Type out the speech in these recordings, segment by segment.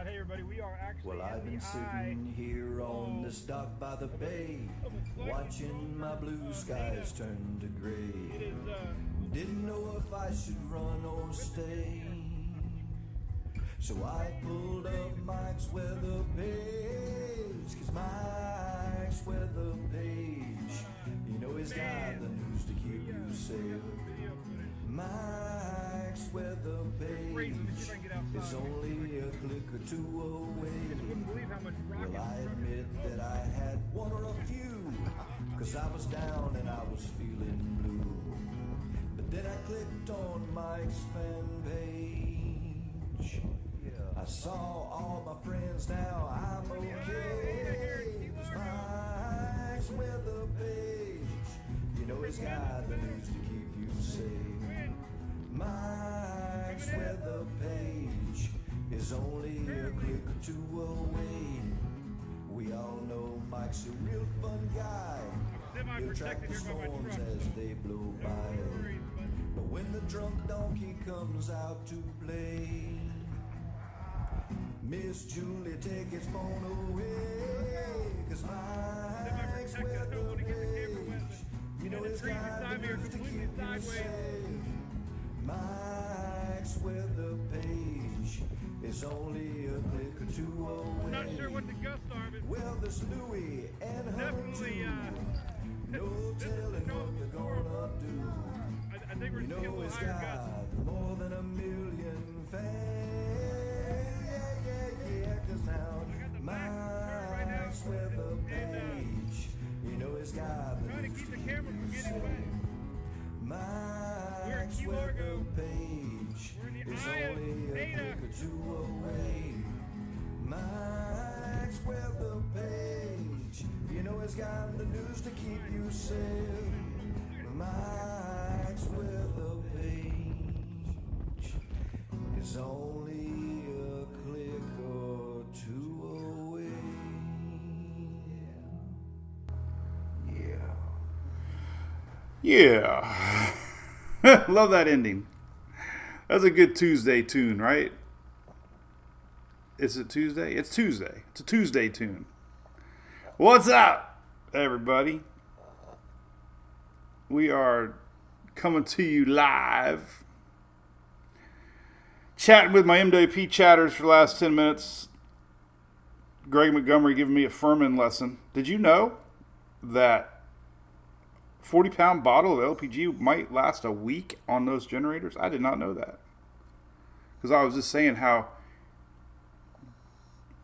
Hey everybody, we are actually Well, I've been sitting here on this dock by the bay, watching my blue skies turn to gray. Didn't know if I should run or stay, so I pulled up Mike's weather page, 'cause Mike's weather page, you know he's got the news to keep you safe. Mike's weather page is only a click or two away. Well, I admit that I had one or a few, 'cause I was down and I was feeling blue. But then I clicked on Mike's fan page. I saw all my friends now, I'm okay. 'Cause Mike's weather page, you know he's got the news to keep you safe. Mike's weather page is only a click or two away. We all know Mike's a real fun guy. He'll track the storms as they blow by. But when the drunk donkey comes out to play, Miss Julie, take his phone away. 'Cause Mike's weather page, you know he's got the news to keep you safe. Mike's weather page is only a click or two away. I'm not sure what the gusts are, but well, there's Louie and her definitely, too. No telling what they're gonna do. I think we're You just getting a know little it's higher gusts. got more than a million fans. Yeah, 'cause now Mike's weather page, you know it's got the Trying to news keep the keep camera from you getting safe. wet. We're in Mike's Key weather Largo. page We're in the is eye of only a Ada. click or two away. Mike's weather page, you know it's got the news to keep you safe. Mike's weather page is only a click or two away. Yeah. Love that ending. That's a good Tuesday tune, right? Is it Tuesday? It's Tuesday. It's a Tuesday tune. What's up, everybody? We are coming to you live. Chatting with my MWP chatters for the last 10 minutes. Greg Montgomery giving me a Furman lesson. Did you know that 40-pound bottle of LPG might last a week on those generators? I did not know that. Because I was just saying how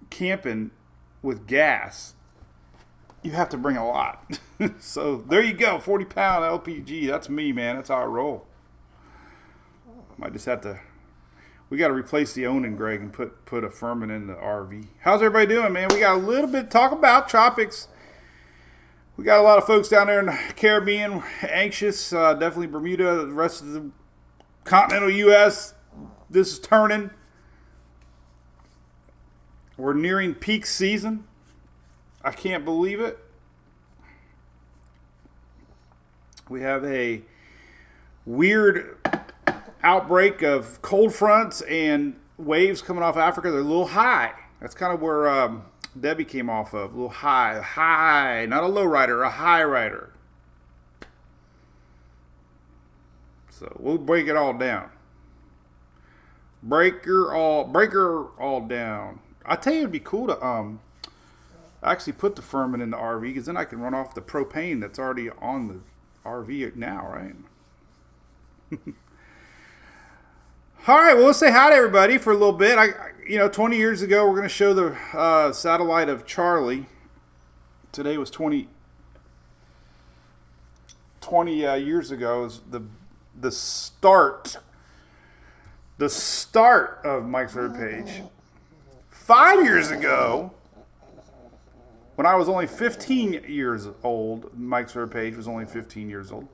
camping with gas, you have to bring a lot. So there you go, 40-pound LPG. That's me, man. That's how I roll. Might just have to. We got to replace the Onan, Greg, and put a Furman in the RV. How's everybody doing, man? We got a little bit to talk about. Tropics. We got a lot of folks down there in the Caribbean anxious. Definitely Bermuda, the rest of the continental U.S. This is turning. We're nearing peak season. I can't believe it. We have a weird outbreak of cold fronts and waves coming off Africa. They're a little high. That's kind of where Debbie came off of. A little high, not a low rider, a high rider. So we'll break it all down. Break her all down. I tell you, it'd be cool to actually put the Furman in the RV, because then I can run off the propane that's already on the RV now, right? All right, well, let's say hi to everybody for a little bit. 20 years ago, we're going to show the satellite of Charlie. Today was 20 years ago. Is the start of Mike's third page. 5 years ago, when I was only 15 years old, Mike's third page was only 15 years old.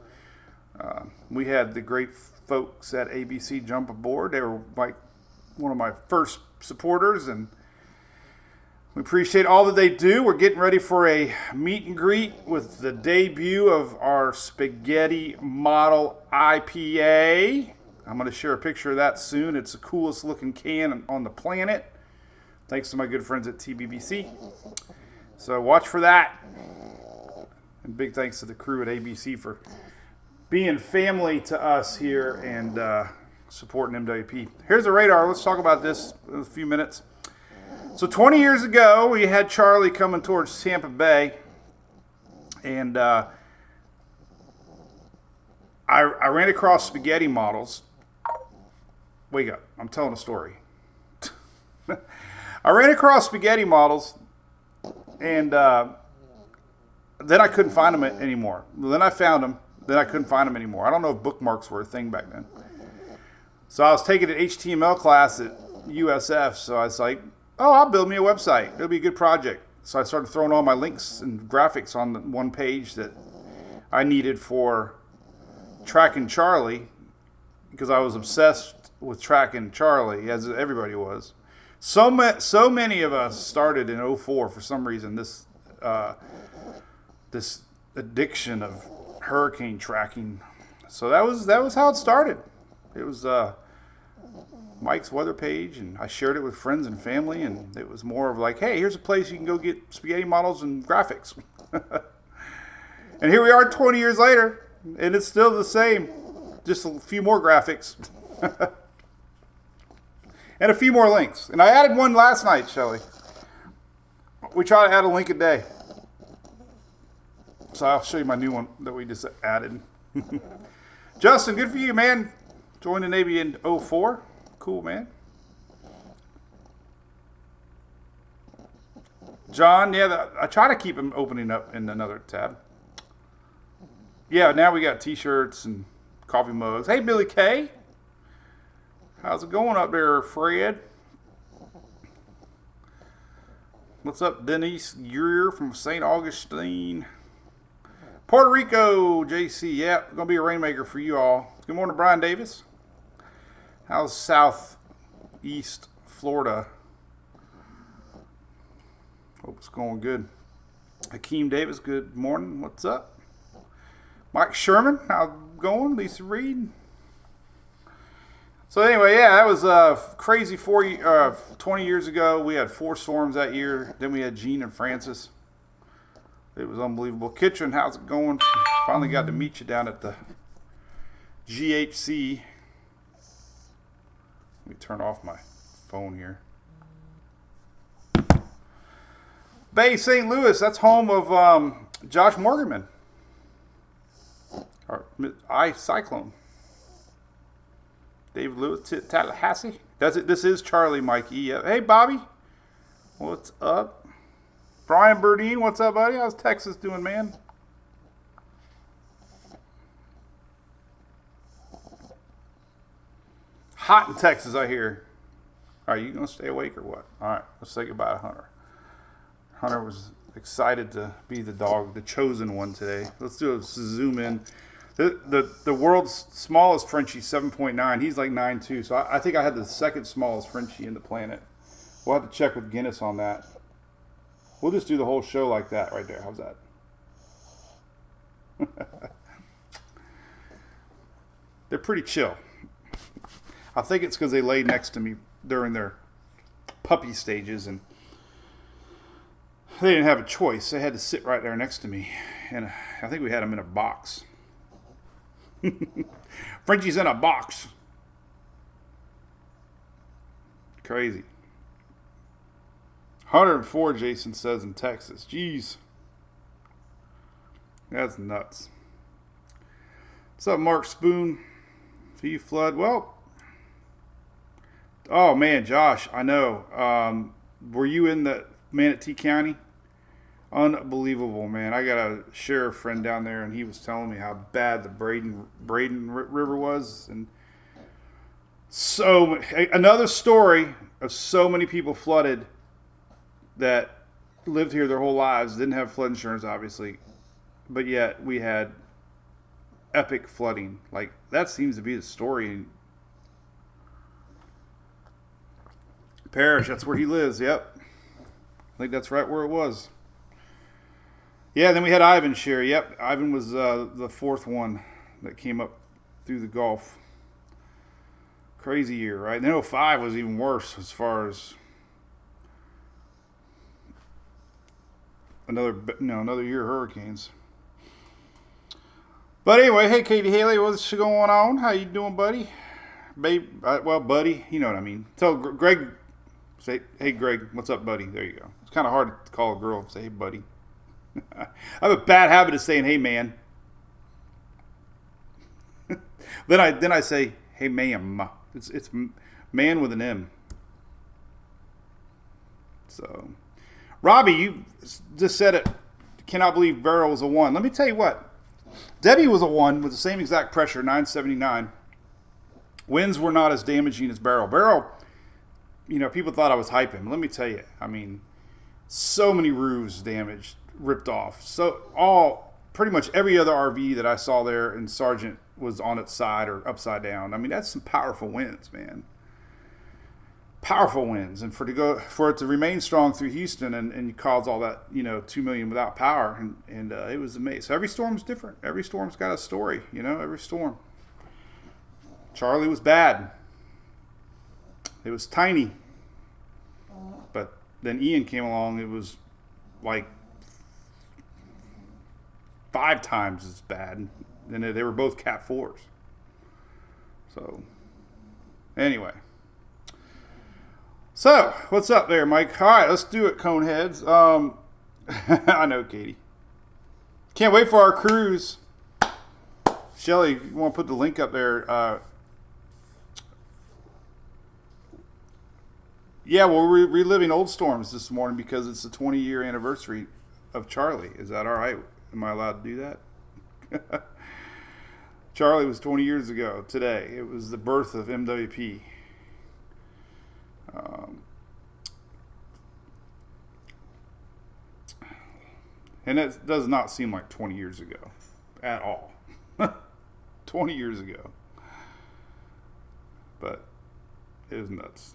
We had the great folks at ABC jump aboard. They were like one of my first supporters, and we appreciate all that they do. We're getting ready for a meet and greet with the debut of our Spaghetti Model IPA. I'm going to share a picture of that soon. It's the coolest looking can on the planet. thanks to my good friends at TBBC. So watch for that. And big thanks to the crew at ABC for being family to us here and supporting MWP. Here's the radar. Let's talk about this in a few minutes. So 20 years ago, we had Charlie coming towards Tampa Bay. And I ran across spaghetti models. Wake up. I'm telling a story. I ran across spaghetti models, and then I couldn't find them anymore. Then I found them. Then I couldn't find them anymore. I don't know if bookmarks were a thing back then. So I was taking an HTML class at USF, so I was like, oh, I'll build me a website. It'll be a good project. So I started throwing all my links and graphics on the one page that I needed for tracking Charlie, because I was obsessed with tracking Charlie, as everybody was. So many of us started in 2004 for some reason, this addiction of hurricane tracking. So that was how it started. It was Mike's weather page, and I shared it with friends and family, and it was more of like, hey, here's a place you can go get spaghetti models and graphics. And here we are 20 years later, and it's still the same, just a few more graphics. And a few more links. And I added one last night, Shelly. We try to add a link a day. So I'll show you my new one that we just added. Justin, good for you, man. Joined the Navy in 2004. Cool, man. John, yeah, I try to keep him opening up in another tab. Yeah, now we got t-shirts and coffee mugs. Hey, Billy K. How's it going up there, Fred? What's up, Denise Greer from St. Augustine? Puerto Rico, JC. Yeah, going to be a rainmaker for you all. Good morning, Brian Davis. How's Southeast Florida? Hope it's going good. Hakeem Davis, good morning. What's up? Mike Sherman, how's it going? Lisa Reed. So anyway, yeah, that was crazy 20 years ago. We had 4 storms that year. Then we had Gene and Francis. It was unbelievable. Kitchen, how's it going? Finally got to meet you down at the GHC. Let me turn off my phone here. Bay St. Louis, that's home of Josh Morganman. Or Cyclone. David Lewis, Tallahassee. That's it. This is Charlie Mikey. Hey, Bobby. What's up? Brian Burdine, what's up, buddy? How's Texas doing, man? Hot in Texas, I hear. Are you going to stay awake or what? All right, let's say goodbye to Hunter. Hunter was excited to be the dog, the chosen one today. Let's do a zoom in. The world's smallest Frenchie, 7.9. He's like 9.2. So I think I had the second smallest Frenchie in the planet. We'll have to check with Guinness on that. We'll just do the whole show like that right there. How's that? They're pretty chill. I think it's because they lay next to me during their puppy stages, and they didn't have a choice. They had to sit right there next to me. And I think we had them in a box. Frenchie's in a box. Crazy. 104, Jason says, in Texas. Jeez. That's nuts. What's up, Mark Spoon? V Flood. Well, oh man, Josh, I know. Were you in the Manatee County? Unbelievable, man. I got a sheriff friend down there, and he was telling me how bad the Braden River was. And so, another story of so many people flooded that lived here their whole lives, didn't have flood insurance, obviously, but yet we had epic flooding. Like, that seems to be the story. Parrish, that's where he lives, yep. I think that's right where it was. Yeah, then we had Ivan share. Yep, Ivan was the fourth one that came up through the Gulf. Crazy year, right? And then 05 was even worse as far as another year of hurricanes. But anyway, hey Katie Haley, what's going on? How you doing, buddy? Babe, well, buddy, you know what I mean. Tell Greg, say, hey Greg, what's up, buddy? There you go. It's kind of hard to call a girl and say, hey, buddy. I have a bad habit of saying, hey, man. then I say, hey, ma'am. It's man with an M. So, Robbie, you just said it. Cannot believe Barrel was a 1. Let me tell you what. Debbie was a 1 with the same exact pressure, 979. Winds were not as damaging as Barrel. Barrel, people thought I was hyping. Let me tell you, I mean, so many roofs damaged, ripped off. So pretty much every other RV that I saw there in Sargent was on its side or upside down. I mean, that's some powerful winds, man. Powerful winds, and for it to remain strong through Houston and cause all that, 2 million without power, and it was amazing. So every storm's different. Every storm's got a story, every storm. Charlie was bad. It was tiny, but then Ian came along. It was like 5 times as bad, and they were both Cat 4s. So anyway. So, what's up there, Mike? All right, let's do it, Coneheads. I know, Katie. Can't wait for our cruise. Shelly, you want to put the link up there? Yeah, well, we're reliving old storms this morning because it's the 20-year anniversary of Charlie. Is that all right? Am I allowed to do that? Charlie was 20 years ago today. It was the birth of MWP. And it does not seem like 20 years ago at all. 20 years ago. But it was nuts.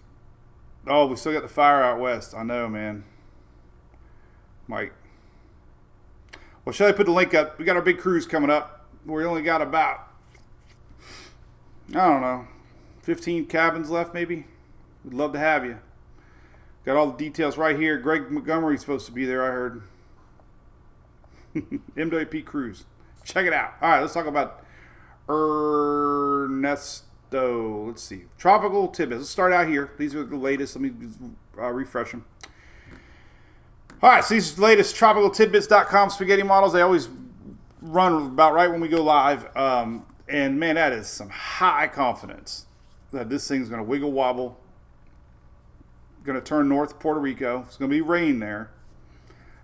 Oh, we still got the fire out west. I know, man. Mike. Well, shall I put the link up? We got our big cruise coming up. We only got about, I don't know, 15 cabins left maybe. We'd love to have you. Got all the details right here. Greg Montgomery's supposed to be there, I heard. MWP Cruise. Check it out. All right, let's talk about Ernesto. Let's see. Tropical tidbits. Let's start out here. These are the latest. Let me refresh them. All right, so these are the latest tropicaltidbits.com spaghetti models. They always run about right when we go live. And, man, that is some high confidence that this thing's going to wiggle wobble. Going to turn north to Puerto Rico. It's going to be rain there.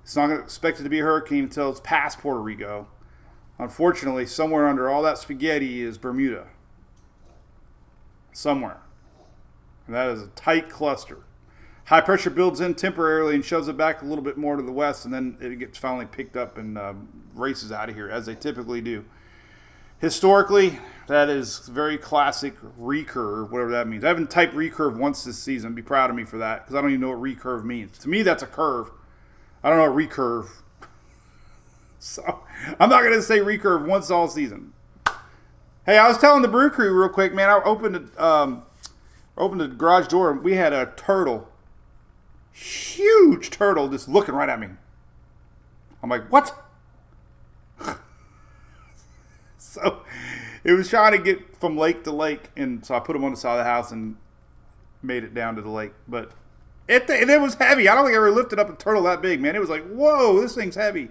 It's not expected to be a hurricane until it's past Puerto Rico. Unfortunately, somewhere under all that spaghetti is Bermuda. Somewhere. And that is a tight cluster. High pressure builds in temporarily and shoves it back a little bit more to the west, and then it gets finally picked up and races out of here, as they typically do. Historically, that is very classic recurve, whatever that means. I haven't typed recurve once this season. Be proud of me for that, because I don't even know what recurve means. To me, that's a curve. I don't know what recurve. So, I'm not going to say recurve once all season. Hey, I was telling the Brew crew real quick, man. I opened the garage door, and we had a turtle. Huge turtle just looking right at me. I'm like, what? So it was trying to get from lake to lake, and so I put him on the side of the house and made it down to the lake. But it was heavy. I don't think I ever lifted up a turtle that big, man. It was like, whoa, this thing's heavy.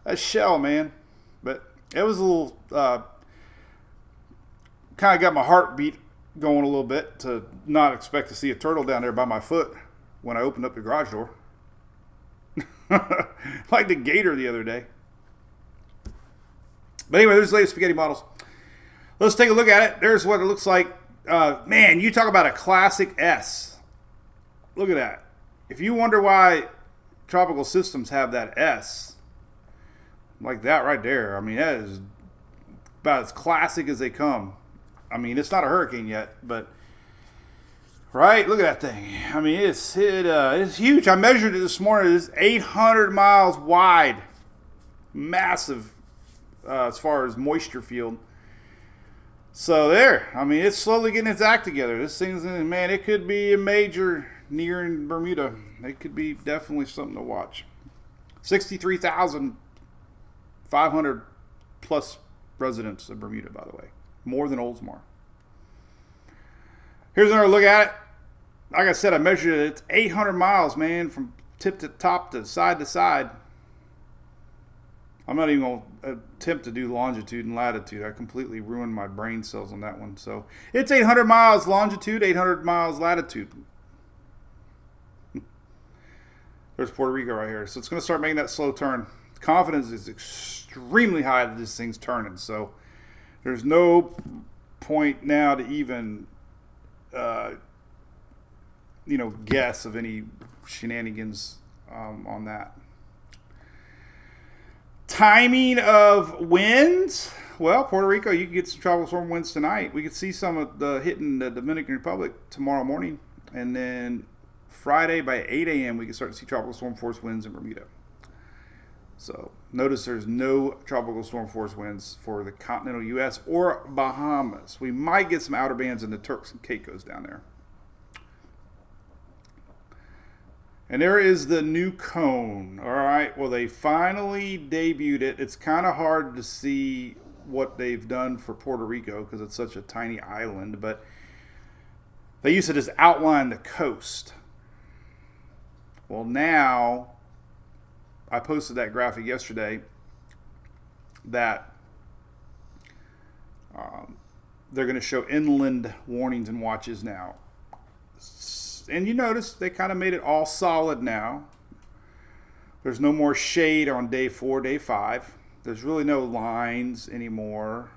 That shell, man. But it was a little, kind of got my heartbeat going a little bit to not expect to see a turtle down there by my foot when I opened up the garage door. Like the gator the other day. But anyway, there's the latest spaghetti models. Let's take a look at it. There's what it looks like. Man, you talk about a classic S. Look at that. If you wonder why tropical systems have that S, like that right there, I mean, that is about as classic as they come. I mean, it's not a hurricane yet, but right, look at that thing. I mean, it's huge. I measured it this morning. It's 800 miles wide. Massive as far as moisture field. So there. I mean, it's slowly getting its act together. This thing's, man, it could be a major near in Bermuda. It could be definitely something to watch. 63,500 plus residents of Bermuda, by the way. More than Oldsmar. Here's another look at it. Like I said, I measured it. It's 800 miles, man, from tip to top to side. I'm not even going to attempt to do longitude and latitude. I completely ruined my brain cells on that one. So it's 800 miles longitude, 800 miles latitude. There's Puerto Rico right here. So it's going to start making that slow turn. Confidence is extremely high that this thing's turning. So there's no point now to even, guess of any shenanigans on that. Timing of winds. Well, Puerto Rico, you can get some tropical storm winds tonight. We could see some of the hitting the Dominican Republic tomorrow morning. And then Friday by 8 a.m. we can start to see tropical storm force winds in Bermuda. So notice there's no tropical storm force winds for the continental U.S. or Bahamas. We might get some outer bands in the Turks and Caicos down there. And there is the new cone. All right. Well, they finally debuted it. It's kind of hard to see what they've done for Puerto Rico because it's such a tiny island. But they used to just outline the coast. Well, now, I posted that graphic yesterday that they're going to show inland warnings and watches now. And you notice they kind of made it all solid now. There's no more shade on day 4, day 5. There's really no lines anymore.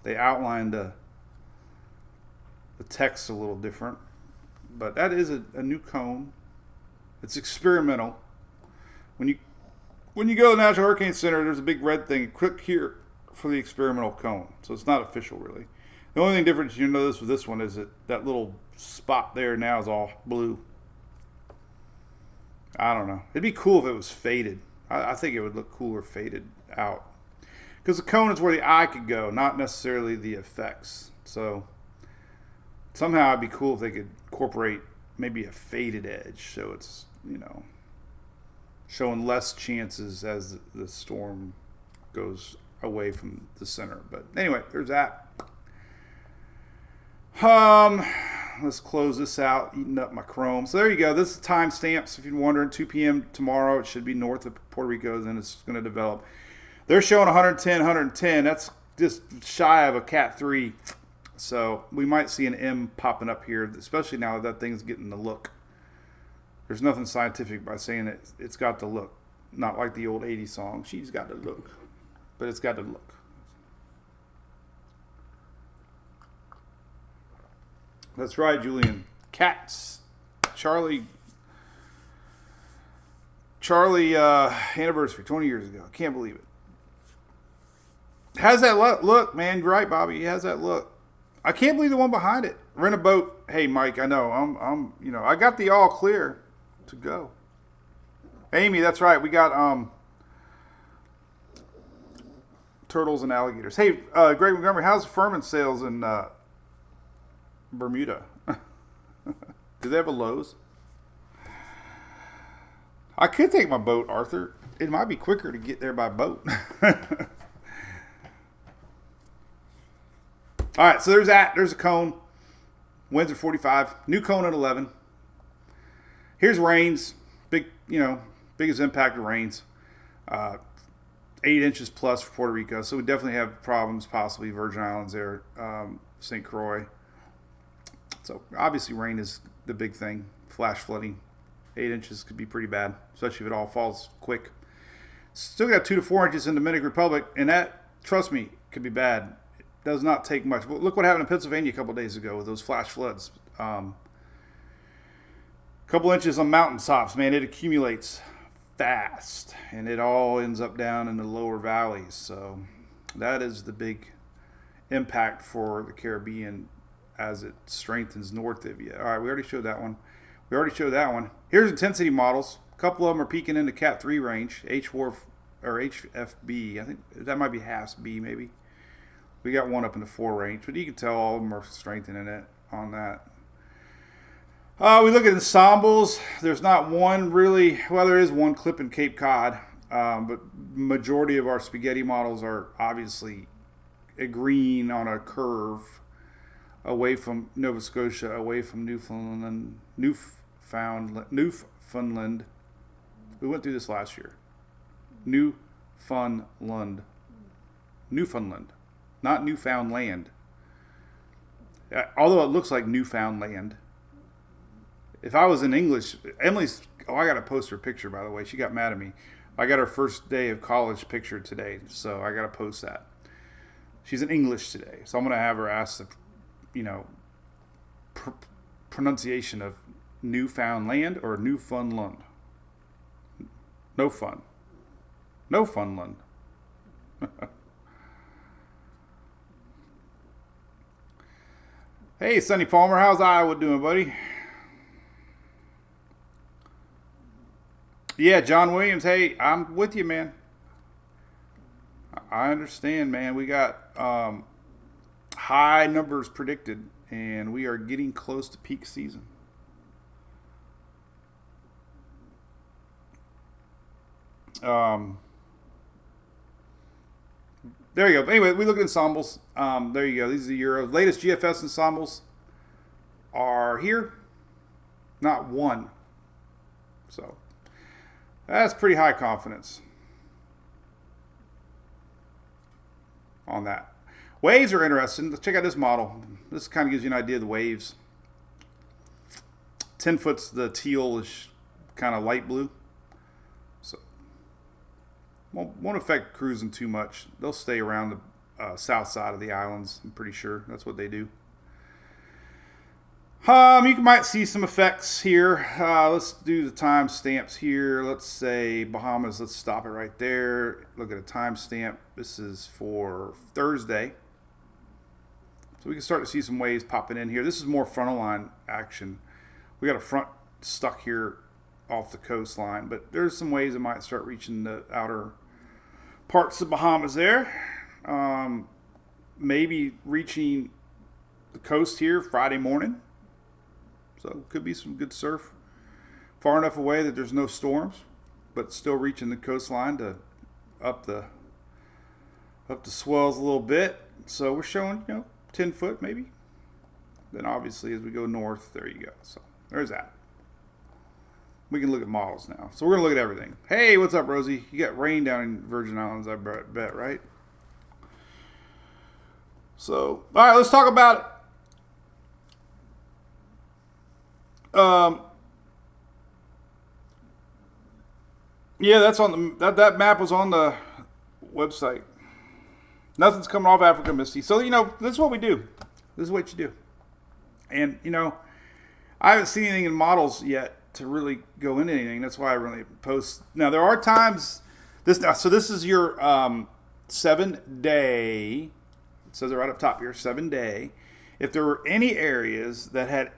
They outlined the text a little different. But that is a new cone. It's experimental. When you go to the National Hurricane Center, there's a big red thing. Click here for the experimental cone. So it's not official, really. The only thing different you notice with this one is that little spot there now is all blue. I don't know. It'd be cool if it was faded. I think it would look cooler faded out. Because the cone is where the eye could go, not necessarily the effects. So somehow it'd be cool if they could incorporate maybe a faded edge. So it's, showing less chances as the storm goes away from the center. But anyway, there's that. Let's close this out, eating up my Chrome. So there you go. This is timestamps. If you're wondering, 2 p.m. tomorrow. It should be north of Puerto Rico, then it's going to develop. They're showing 110, 110. That's just shy of a Cat 3. So we might see an M popping up here, especially now that thing's getting the look. There's nothing scientific by saying it. It's got the look. Not like the old 80s song. She's got the look. But it's got the look. That's right, Julian. Cats. Charlie anniversary, 20 years ago. Can't believe it. Has that look, man. You're right, Bobby. He has that look. I can't believe the one behind it. Rent a boat. Hey, Mike, I know. I got the all clear to go. Amy, that's right. We got turtles and alligators. Hey, Greg Montgomery, how's Furman sales in Bermuda? Do they have a Lowe's? I could take my boat, Arthur. It might be quicker to get there by boat. All right, so there's that. There's a cone. Winds are 45. New cone at 11. Here's rains. Biggest impact of rains. 8 inches plus for Puerto Rico. So we definitely have problems, possibly Virgin Islands there, St. Croix. So obviously rain is the big thing. Flash flooding. 8 inches could be pretty bad, especially if it all falls quick. Still got 2 to 4 inches in the Dominican Republic, and that, trust me, could be bad. It does not take much. But look what happened in Pennsylvania a couple days ago with those flash floods. Couple inches on mountaintops, man, it accumulates fast, and it all ends up down in the lower valleys. So that is the big impact for the Caribbean as it strengthens north of you. All right, we already showed that one. Here's intensity models. A couple of them are peaking in the Cat 3 range, H4 or HFB. I think that might be HAS B maybe. We got one up in the 4 range, but you can tell all of them are strengthening it on that. We look at ensembles. There's not one really. Well, there is one clip in Cape Cod, but majority of our spaghetti models are obviously a green on a curve away from Nova Scotia, away from Newfoundland. We went through this last year. Newfoundland, not Newfoundland. Although it looks like Newfoundland. If I was in English, Emily's. Oh, I got to post her picture, by the way. She got mad at me. I got her first day of college picture today, so I got to post that. She's in English today, so I'm going to have her ask the, pronunciation of Newfoundland or Newfoundland. No fun. No funland. Hey, Sonny Palmer, how's Iowa doing, buddy? Yeah, John Williams. Hey, I'm with you, man. I understand, man. We got high numbers predicted, and we are getting close to peak season. There you go. Anyway, we look at ensembles. There you go. These are the Euros. Latest GFS ensembles are here. Not one. So that's pretty high confidence on that. Waves are interesting. Let's check out this model. This kind of gives you an idea of the waves. 10 foot's the tealish kind of light blue. So won't affect cruising too much. They'll stay around the south side of the islands. I'm pretty sure that's what they do. You might see some effects here. Let's do the time stamps here. Let's say Bahamas. Let's stop it right there. Look at a time stamp. This is for Thursday. So we can start to see some waves popping in here. This is more frontal line action. We got a front stuck here off the coastline, but there's some waves that might start reaching the outer parts of Bahamas there. Maybe reaching the coast here Friday morning. So could be some good surf. Far enough away that there's no storms, but still reaching the coastline to up the swells a little bit. So we're showing, 10 foot maybe. Then obviously as we go north, there you go. So there's that. We can look at models now. So we're going to look at everything. Hey, what's up, Rosie? You got rain down in Virgin Islands, I bet, right? So, all right, let's talk about it. Yeah, that's on the that map was on the website. Nothing's coming off Africa, Misty. So, this is what we do. This is what you do. And, I haven't seen anything in models yet to really go into anything. That's why I really post. Now, there are times this is your 7-day. It says it right up top here, 7-day. If there were any areas that had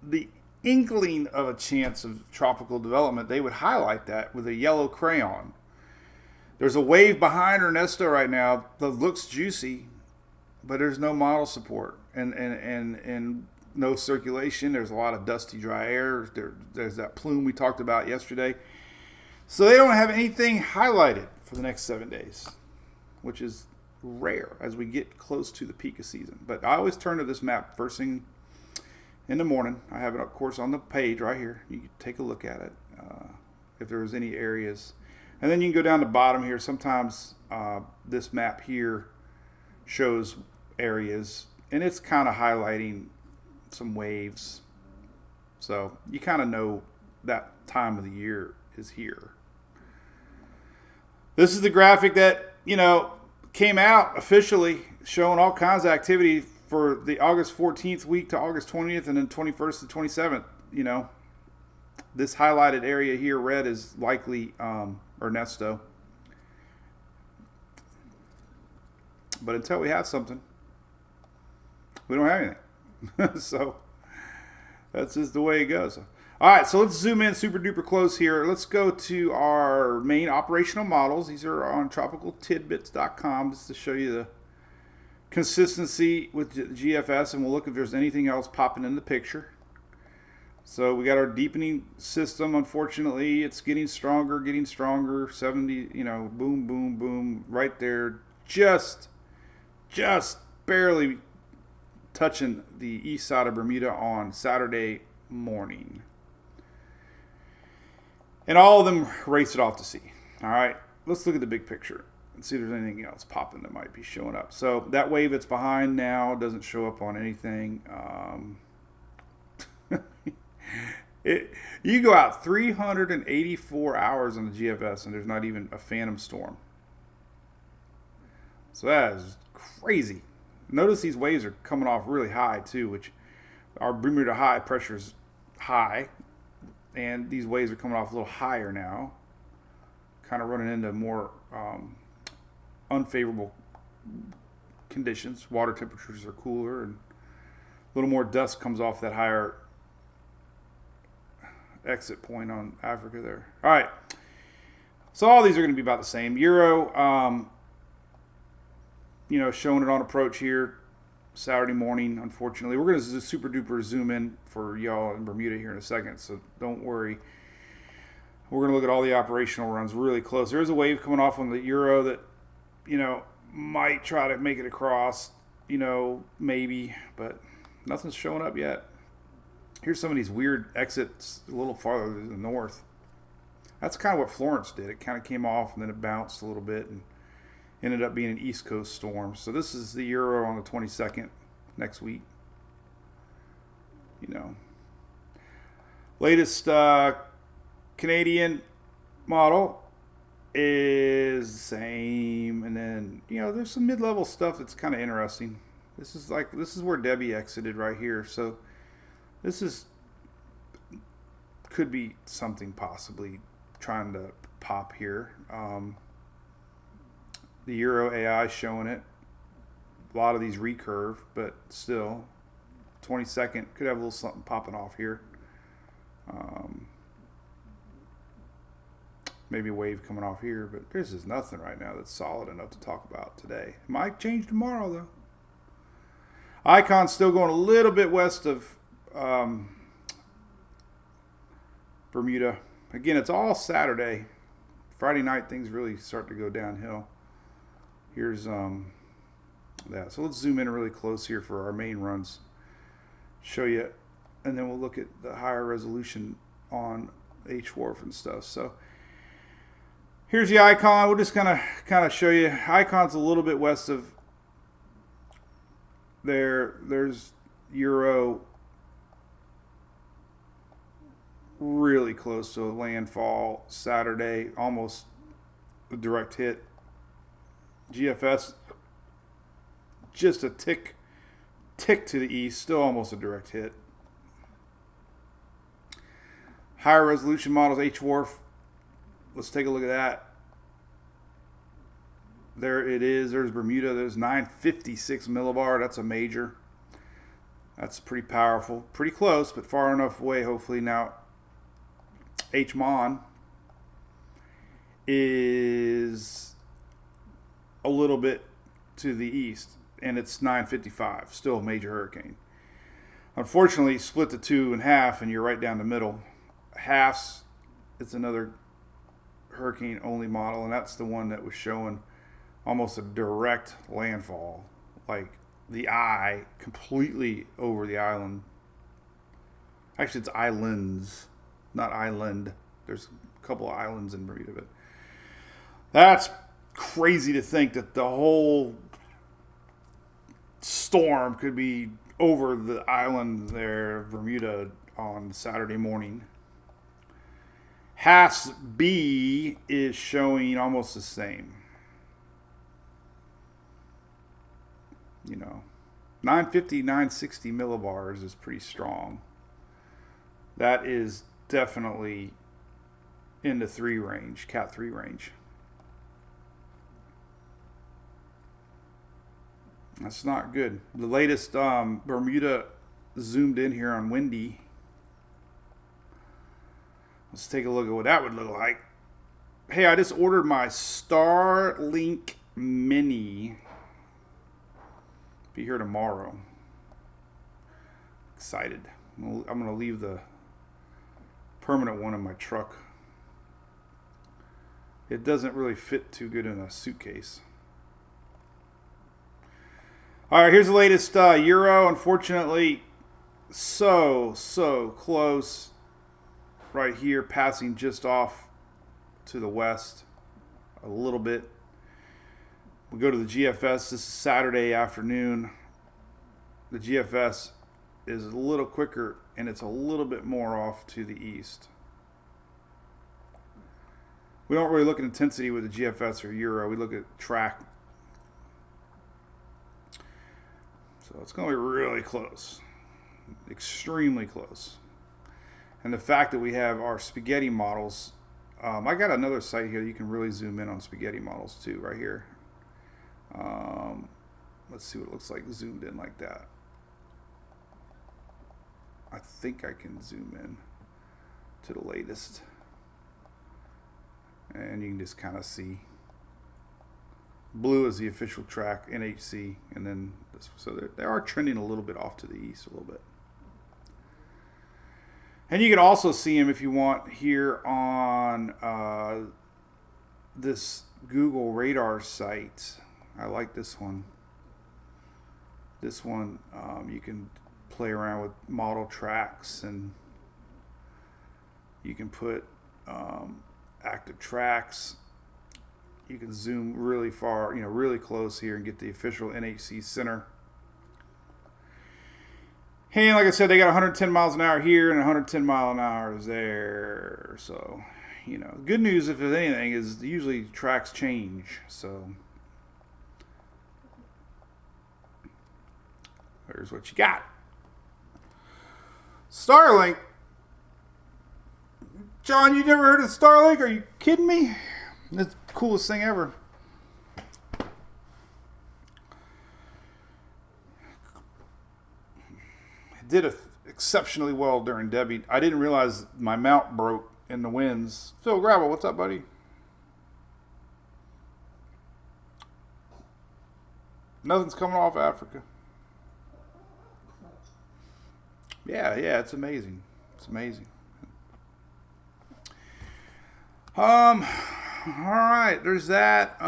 the inkling of a chance of tropical development, they would highlight that with a yellow crayon. There's a wave behind Ernesto right now that looks juicy, but there's no model support and no circulation. There's a lot of dusty, dry air. There's that plume we talked about yesterday. So they don't have anything highlighted for the next 7 days, which is rare as we get close to the peak of season. But I always turn to this map first thing in the morning. I have it, of course, on the page right here. You can take a look at it if there's any areas. And then you can go down the bottom here. Sometimes this map here shows areas, and it's kind of highlighting some waves. So you kind of know that time of the year is here. This is the graphic that, came out officially showing all kinds of activity for the August 14th week to August 20th and then 21st to 27th. This highlighted area here, red, is likely Ernesto. But until we have something, we don't have anything. So that's just the way it goes. All right, so let's zoom in super duper close here. Let's go to our main operational models. These are on tropicaltidbits.com just to show you the consistency with GFS, and we'll look if there's anything else popping in the picture. So we got our deepening system. Unfortunately, it's getting stronger, 70, boom, boom, boom, right there. Just barely touching the east side of Bermuda on Saturday morning. And all of them race it off to sea. All right, let's look at the big picture and see if there's anything else popping that might be showing up. So that wave that's behind now doesn't show up on anything. You go out 384 hours on the GFS and there's not even a phantom storm. So that is crazy. Notice these waves are coming off really high too, which our Bermuda high pressure is high, and these waves are coming off a little higher now, kind of running into more unfavorable conditions. Water temperatures are cooler, and a little more dust comes off that higher exit point on Africa there. All right, so all these are going to be about the same. Euro, showing it on approach here Saturday morning. Unfortunately, we're going to super duper zoom in for y'all in Bermuda here in a second, so don't worry. We're going to look at all the operational runs really close. There is a wave coming off on the Euro that might try to make it across, maybe, but nothing's showing up yet. Here's some of these weird exits a little farther to the north. That's kind of what Florence did. It kind of came off and then it bounced a little bit and ended up being an East Coast storm. So this is the Euro on the 22nd next week. Latest Canadian model is the same, and then there's some mid-level stuff that's kind of interesting. This is where Debbie exited right here. So this could be something possibly trying to pop here. The Euro AI showing it. A lot of these recurve, but still, 22nd could have a little something popping off here. Maybe a wave coming off here, but there's just nothing right now that's solid enough to talk about today. Might change tomorrow though. Icon's still going a little bit west of Bermuda. Again, it's all Saturday. Friday night things really start to go downhill. Here's that. So let's zoom in really close here for our main runs. Show you, and then we'll look at the higher resolution on H-Wharf and stuff. So here's the Icon. We'll just kind of show you. Icon's a little bit west of there. There's Euro really close to a landfall Saturday, almost a direct hit. GFS just a tick to the east, still almost a direct hit. Higher resolution models, H-Wharf. Let's take a look at that. There it is. There's Bermuda. There's 956 millibar. That's a major. That's pretty powerful. Pretty close, but far enough away, hopefully. Now, H-Mon is a little bit to the east, and it's 955. Still a major hurricane. Unfortunately, split the two in half, and you're right down the middle. Halves, it's another hurricane-only model, and that's the one that was showing almost a direct landfall, like the eye completely over the island. Actually, it's islands, not island. There's a couple of islands in Bermuda, but that's crazy to think that the whole storm could be over the island there, Bermuda, on Saturday morning. Hass B is showing almost the same. 950, 960 millibars is pretty strong. That is definitely in the 3 range, Cat 3 range. That's not good. The latest Bermuda zoomed in here on windy. Let's take a look at what that would look like. Hey, I just ordered my Starlink Mini. Be here tomorrow. Excited. I'm going to leave the permanent one in my truck. It doesn't really fit too good in a suitcase. All right, here's the latest euro. Unfortunately, so close right here, passing just off to the west a little bit. We go to the GFS. This is Saturday afternoon. The GFS is a little quicker, and it's a little bit more off to the east. We don't really look at intensity with the GFS or euro. We look at track. So it's going to be really close. Extremely close. And the fact that we have our spaghetti models. I got another site here. You can really zoom in on spaghetti models too, right here. Let's see what it looks like zoomed in like that. I think I can zoom in to the latest. And you can just kind of see. Blue is the official track, NHC, and then this, so they are trending a little bit off to the east a little bit. And you can also see them if you want here on this Google radar site. I like this one. This one, you can play around with model tracks, and you can put active tracks. You can zoom really far, really close here and get the official NHC center. And like I said, they got 110 miles an hour here and 110 mile an hour is there. So, good news, if there's anything, is usually tracks change. So, there's what you got. Starlink. John, you never heard of Starlink? Are you kidding me? It's the coolest thing ever. It did exceptionally well during Debbie. I didn't realize my mount broke in the winds. Phil Gravel, what's up, buddy? Nothing's coming off Africa. Yeah, it's amazing. It's amazing. All right, there's that.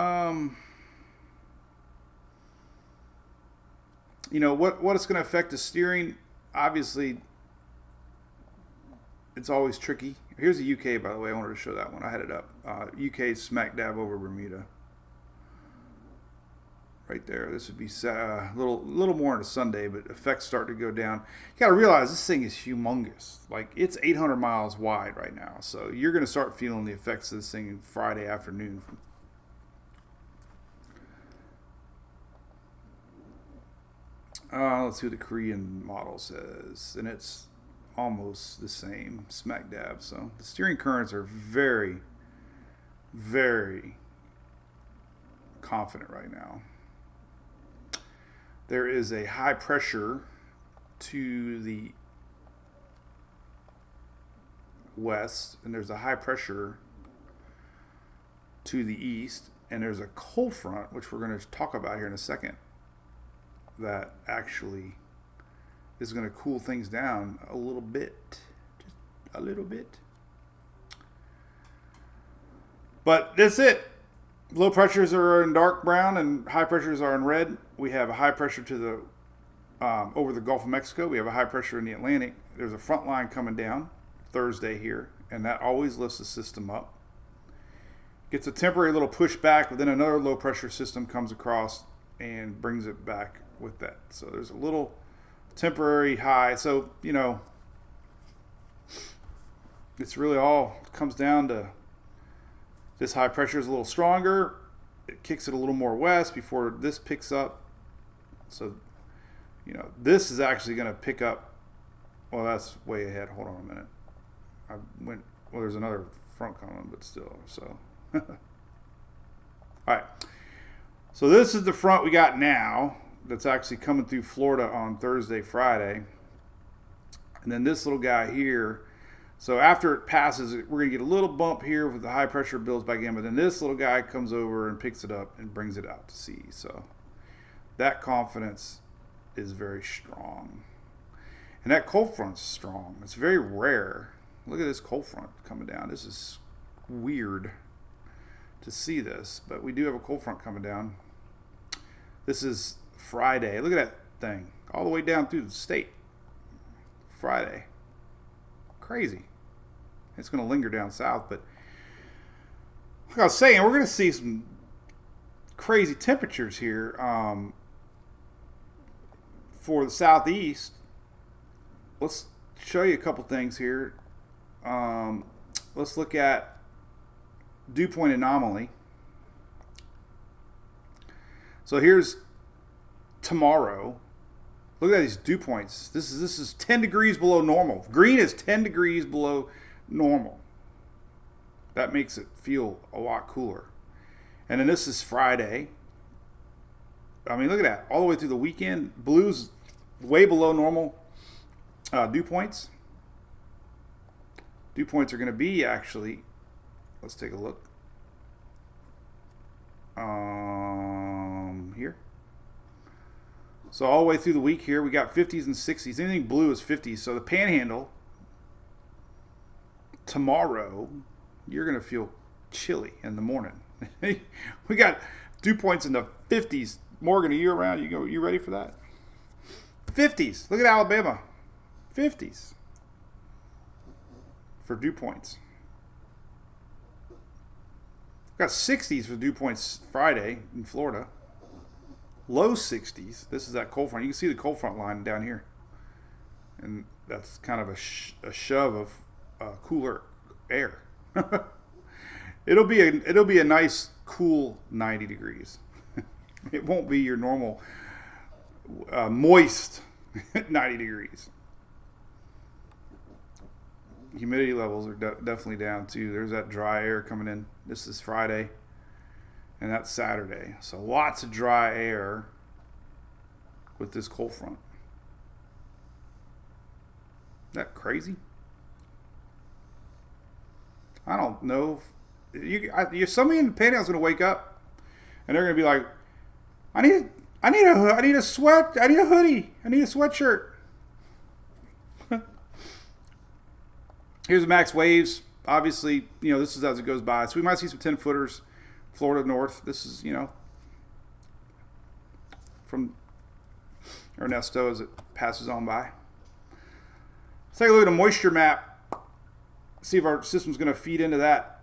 What it's going to affect the steering. Obviously, it's always tricky. Here's the UK, by the way. I wanted to show that one. I had it up. UK smack dab over Bermuda. Right there. This would be a little more on a Sunday, but effects start to go down. You got to realize this thing is humongous. Like, it's 800 miles wide right now. So you're going to start feeling the effects of this thing Friday afternoon. Let's see what the Korean model says. And it's almost the same, smack dab. So the steering currents are very, very confident right now. There is a high pressure to the west, and there's a high pressure to the east, and there's a cold front, which we're going to talk about here in a second, that actually is going to cool things down a little bit. Just a little bit. But that's it. Low pressures are in dark brown and high pressures are in red. We have a high pressure to the over the Gulf of Mexico. We have a high pressure in the Atlantic. There's a front line coming down Thursday here, and that always lifts the system up. Gets a temporary little push back, but then another low pressure system comes across and brings it back with that. So there's a little temporary high. So, it's really all comes down to this high pressure is a little stronger. It kicks it a little more west before this picks up. So, this is actually going to pick up. Well, that's way ahead. Hold on a minute. There's another front coming, but still. So, all right. So this is the front we got now that's actually coming through Florida on Thursday, Friday. And then this little guy here. So after it passes, we're going to get a little bump here with the high pressure builds back in, but then this little guy comes over and picks it up and brings it out to sea. So that confidence is very strong. And that cold front's strong. It's very rare Look at this cold front coming down. This is weird to see this, but we do have a cold front coming down. This is Friday. Look at that thing. All the way down through the state. Friday. Crazy. It's going to linger down south, but like I was saying, we're going to see some crazy temperatures here for the southeast. Let's show you a couple things here. Let's look at dew point anomaly. So here's tomorrow. Look at these dew points. This is 10 degrees below normal. Green is 10 degrees below normal. That makes it feel a lot cooler. And then this is Friday. I mean, look at that. All the way through the weekend. Blue's way below normal dew points. Dew points are going to be actually, let's take a look. Here. So all the way through the week here, we got 50s and 60s. Anything blue is 50s. So the panhandle, tomorrow, you're going to feel chilly in the morning. We got dew points in the 50s. Morgan, are you around? You ready for that? 50s. Look at Alabama. 50s for dew points. Got 60s for dew points Friday in Florida. Low 60s. This is that cold front. You can see the cold front line down here. And that's kind of a shove of cooler air. It'll be a nice cool 90 degrees. It won't be your normal moist 90 degrees. Humidity levels are definitely down too. There's that dry air coming in. This is Friday, and that's Saturday. So lots of dry air with this cold front. Isn't that crazy? I don't know. Somebody in the panhandle is going to wake up, and they're going to be like, I need a sweat. I need a hoodie. I need a sweatshirt. Here's the max waves. Obviously, this is as it goes by. So we might see some 10-footers, Florida north. This is, from Ernesto as it passes on by. Let's take a look at a moisture map. See if our system's going to feed into that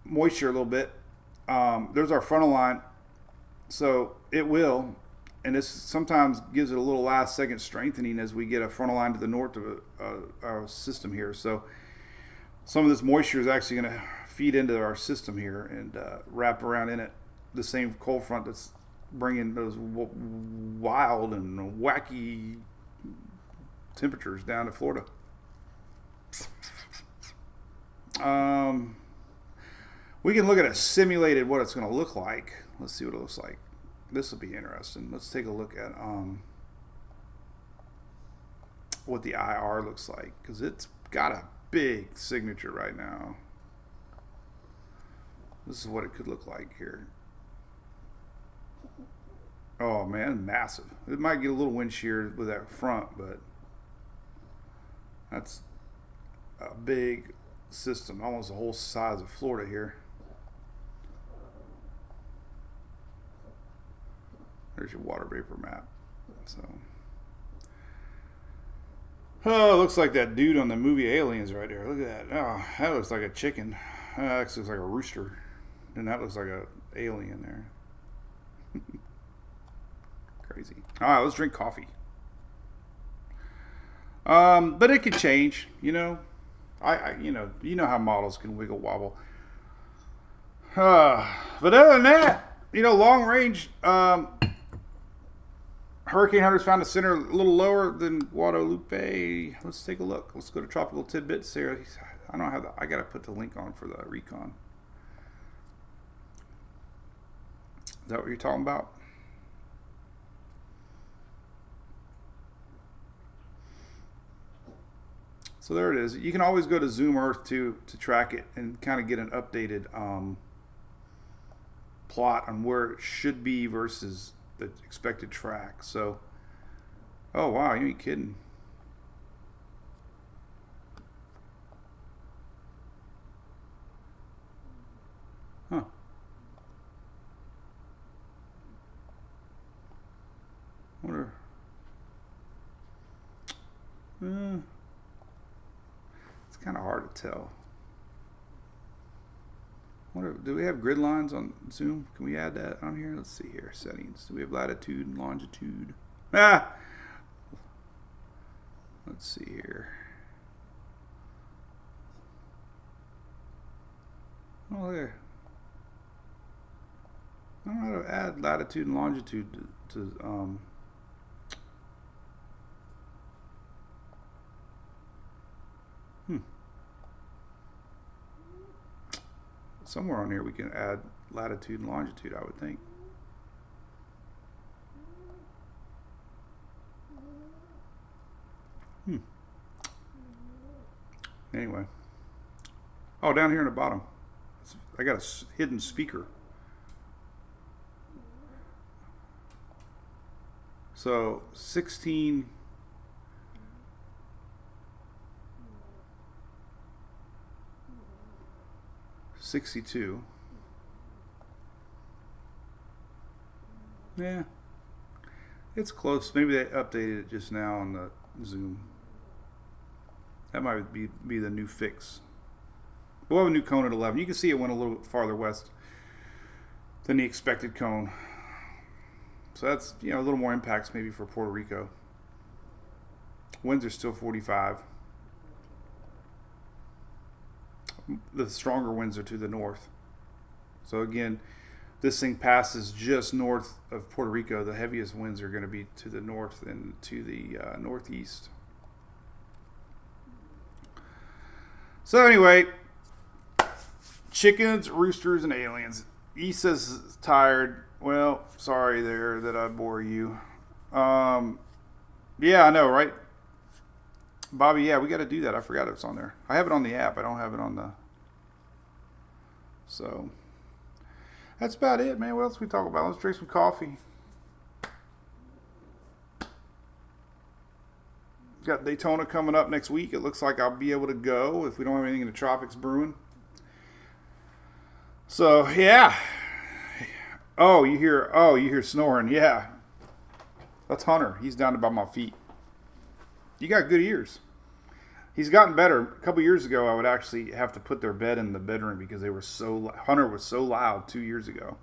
moisture a little bit. There's our frontal line. So it will. And this sometimes gives it a little last second strengthening as we get a frontal line to the north of our system here. So some of this moisture is actually going to feed into our system here and wrap around in it. The same cold front that's bringing those wild and wacky temperatures down to Florida. We can look at a simulated what it's going to look like. Let's see what it looks like. This will be interesting. Let's take a look at what the IR looks like, because it's got a big signature right now. This is what it could look like here. Oh man, massive. It might get a little wind shear with that front, but that's a big system, almost the whole size of Florida here. There's your water vapor map. So, oh, it looks like that dude on the movie Aliens right there. Look at that. Oh, that looks like a chicken. That looks like a rooster. And that looks like a alien there. Crazy. All right, let's drink coffee. But it could change, you know how models can wiggle wobble. But other than that, long range. Hurricane Hunter's found a center a little lower than Guadalupe. Let's take a look. Let's go to Tropical Tidbits here. I don't have I gotta put the link on for the recon. Is that what you're talking about? So there it is. You can always go to Zoom Earth to track it and kind of get an updated plot on where it should be versus the expected track. So, oh wow, you ain't kidding. It's kind of hard to tell. Do we have grid lines on Zoom? Can we add that on here? Let's see here. Settings. Do we have latitude and longitude? Let's see here. Oh, there. I don't know how to add latitude and longitude to somewhere on here we can add latitude and longitude, I would think. Anyway. Oh, down here in the bottom. I got a hidden speaker. So 16. $62. Yeah, it's close. Maybe they updated it just now on the Zoom. That might be the new fix. We'll have a new cone at 11. You can see it went a little bit farther west than the expected cone. So that's, a little more impacts maybe for Puerto Rico. Winds are still 45. The stronger winds are to the north. So again, this thing passes just north of Puerto Rico. The heaviest winds are going to be to the north and to the northeast. So anyway, chickens, roosters, and aliens. E says tired. Well, sorry there that I bore you. Yeah, I know, right? Bobby, yeah, we got to do that. I forgot it was on there. I have it on the app. I don't have it on the... So, that's about it, man. What else we talk about? Let's drink some coffee. Got Daytona coming up next week. It looks like I'll be able to go if we don't have anything in the tropics brewing. So, yeah. Oh, you hear snoring. Yeah. That's Hunter. He's down about my feet. You got good ears. He's gotten better. A couple years ago, I would actually have to put their bed in the bedroom because they were Hunter was so loud 2 years ago.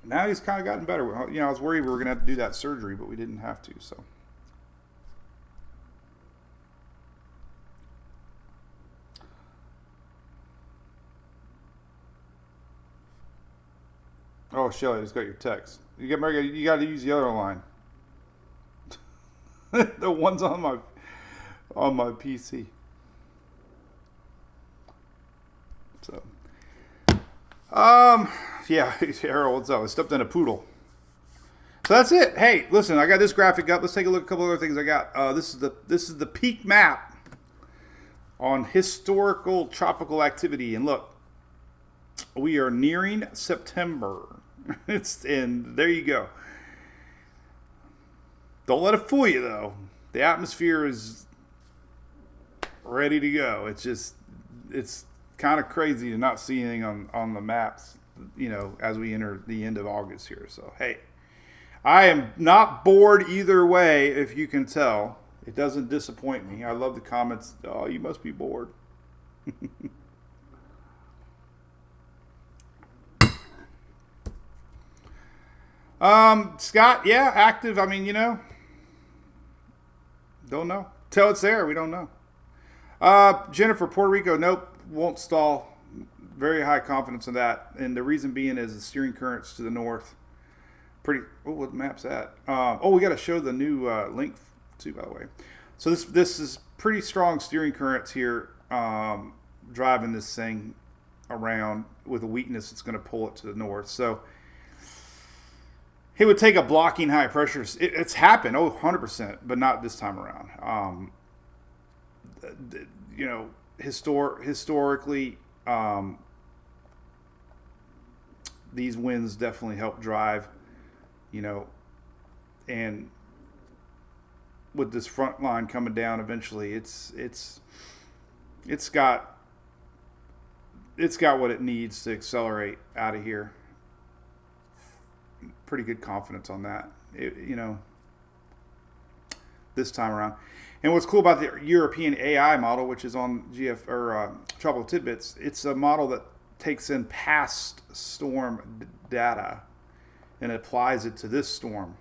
Now he's kind of gotten better. I was worried we were going to have to do that surgery, but we didn't have to, so. Oh, Shelly, I just got your text. You got to use the other line. The one's on my PC. So, yeah, Harold, what's up? I stepped in a poodle. So that's it. Hey, listen, I got this graphic up. Let's take a look at a couple other things I got. This is the peak map on historical tropical activity, and look, we are nearing September. And there you go. Don't let it fool you, though. The atmosphere is ready to go. It's kind of crazy to not see anything on the maps, as we enter the end of August here. So, hey, I am not bored either way, if you can tell. It doesn't disappoint me. I love the comments. Oh, you must be bored. Scott, yeah, active. I mean, don't know. Till it's there, we don't know. Jennifer, Puerto Rico, nope, won't stall. Very high confidence in that. And the reason being is the steering currents to the north. What map's that? We got to show the new link too, by the way. So this is pretty strong steering currents here, driving this thing around with a weakness that's going to pull it to the north. So it would take a blocking high pressure. It's happened, 100%, but not this time around. Historically, these winds definitely help drive, and with this front line coming down eventually, it's got what it needs to accelerate out of here. Pretty good confidence on that. this time around. And what's cool about the European AI model, which is on Tropical Tidbits, it's a model that takes in past storm data and applies it to this storm.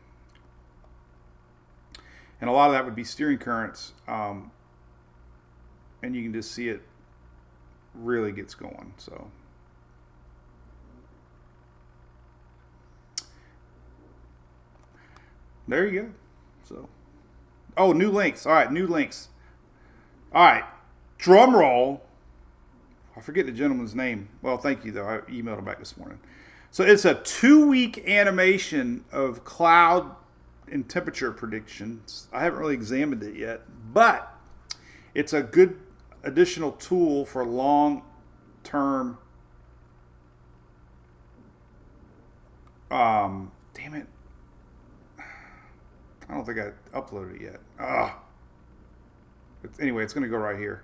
And a lot of that would be steering currents, and you can just see it really gets going. So there you go. So, oh, new links. All right, new links. All right, drum roll. I forget the gentleman's name. Well, thank you though. I emailed him back this morning. So it's a 2-week animation of cloud and temperature predictions. I haven't really examined it yet, but it's a good additional tool for long-term. Damn it! I don't think I uploaded it yet. Anyway, it's going to go right here.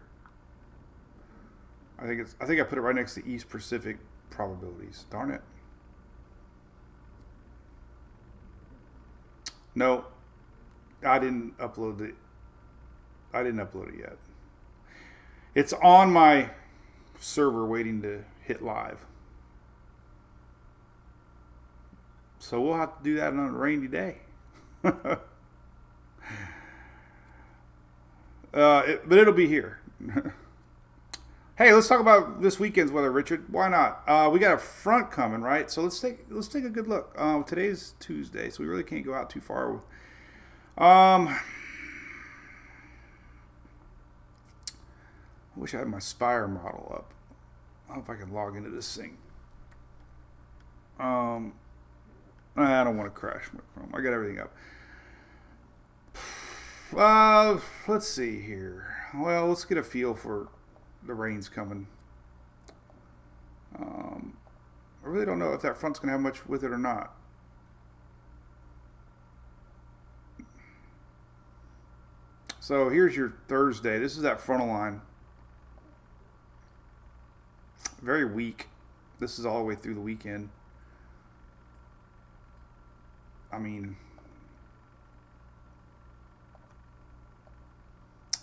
I think I put it right next to East Pacific probabilities. Darn it. No, I didn't upload it. I didn't upload it yet. It's on my server waiting to hit live. So we'll have to do that on a rainy day. But it'll be here. Hey, let's talk about this weekend's weather, Richard. Why not? We got a front coming, right? So let's take a good look. Today's Tuesday, so we really can't go out too far. I wish I had my Spire model up. I don't know if I can log into this thing. I don't want to crash my Chrome. I got everything up. Let's see here. Well, let's get a feel for the rain's coming. I really don't know if that front's going to have much with it or not. So here's your Thursday. This is that frontal line. Very weak. This is all the way through the weekend. I mean,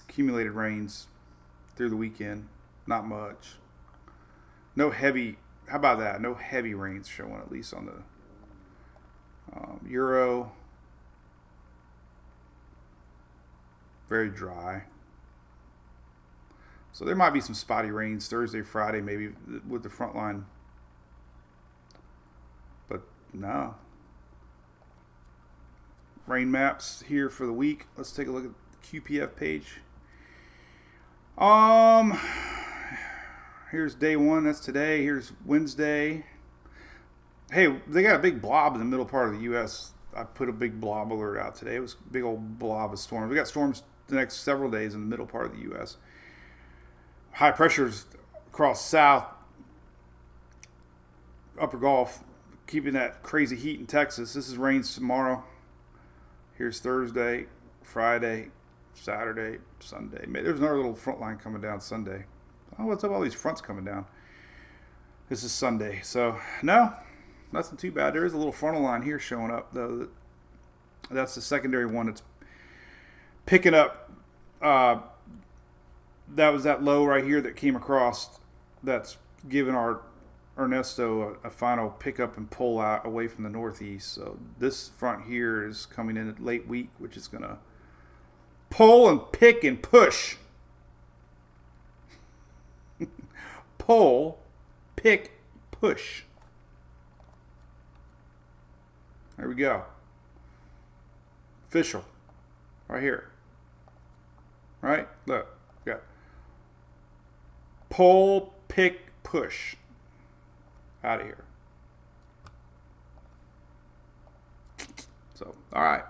accumulated rains through the weekend, not much. No heavy, how about that? No heavy rains showing, at least on the Euro. Very dry. So there might be some spotty rains Thursday, Friday, maybe with the front line. But no. Rain maps here for the week. Let's take a look at the QPF page. Here's day one. That's today. Here's Wednesday. Hey, they got a big blob in the middle part of the U.S. I put a big blob alert out today. It was a big old blob of storms. We got storms the next several days in the middle part of the U.S. High pressures across south, upper Gulf, keeping that crazy heat in Texas. This is rains tomorrow. Here's Thursday, Friday, Saturday, Sunday. There's another little front line coming down Sunday. Oh, what's up? All these fronts coming down. This is Sunday. So, no, nothing too bad. There is a little frontal line here showing up, though. That's the secondary one that's picking up. That was that low right here that came across. That's giving our Ernesto a final pickup and pull out away from the northeast. So this front here is coming in at late week, which is going to pull and pick and push. Pull, pick, push. There we go. Official. Right here. Right? Look. We got pull, pick, push. Out of here. So, all right.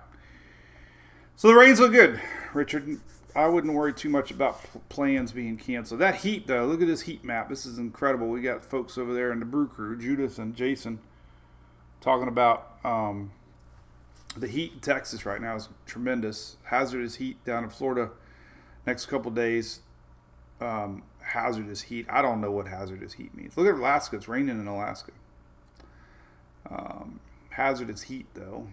So the rains look good, Richard. I wouldn't worry too much about plans being canceled. That heat, though, look at this heat map. This is incredible. We got folks over there in the Brew crew, Judith and Jason, talking about the heat in Texas right now is tremendous. Hazardous heat down in Florida next couple days. Hazardous heat. I don't know what hazardous heat means. Look at Alaska. It's raining in Alaska. Hazardous heat, though.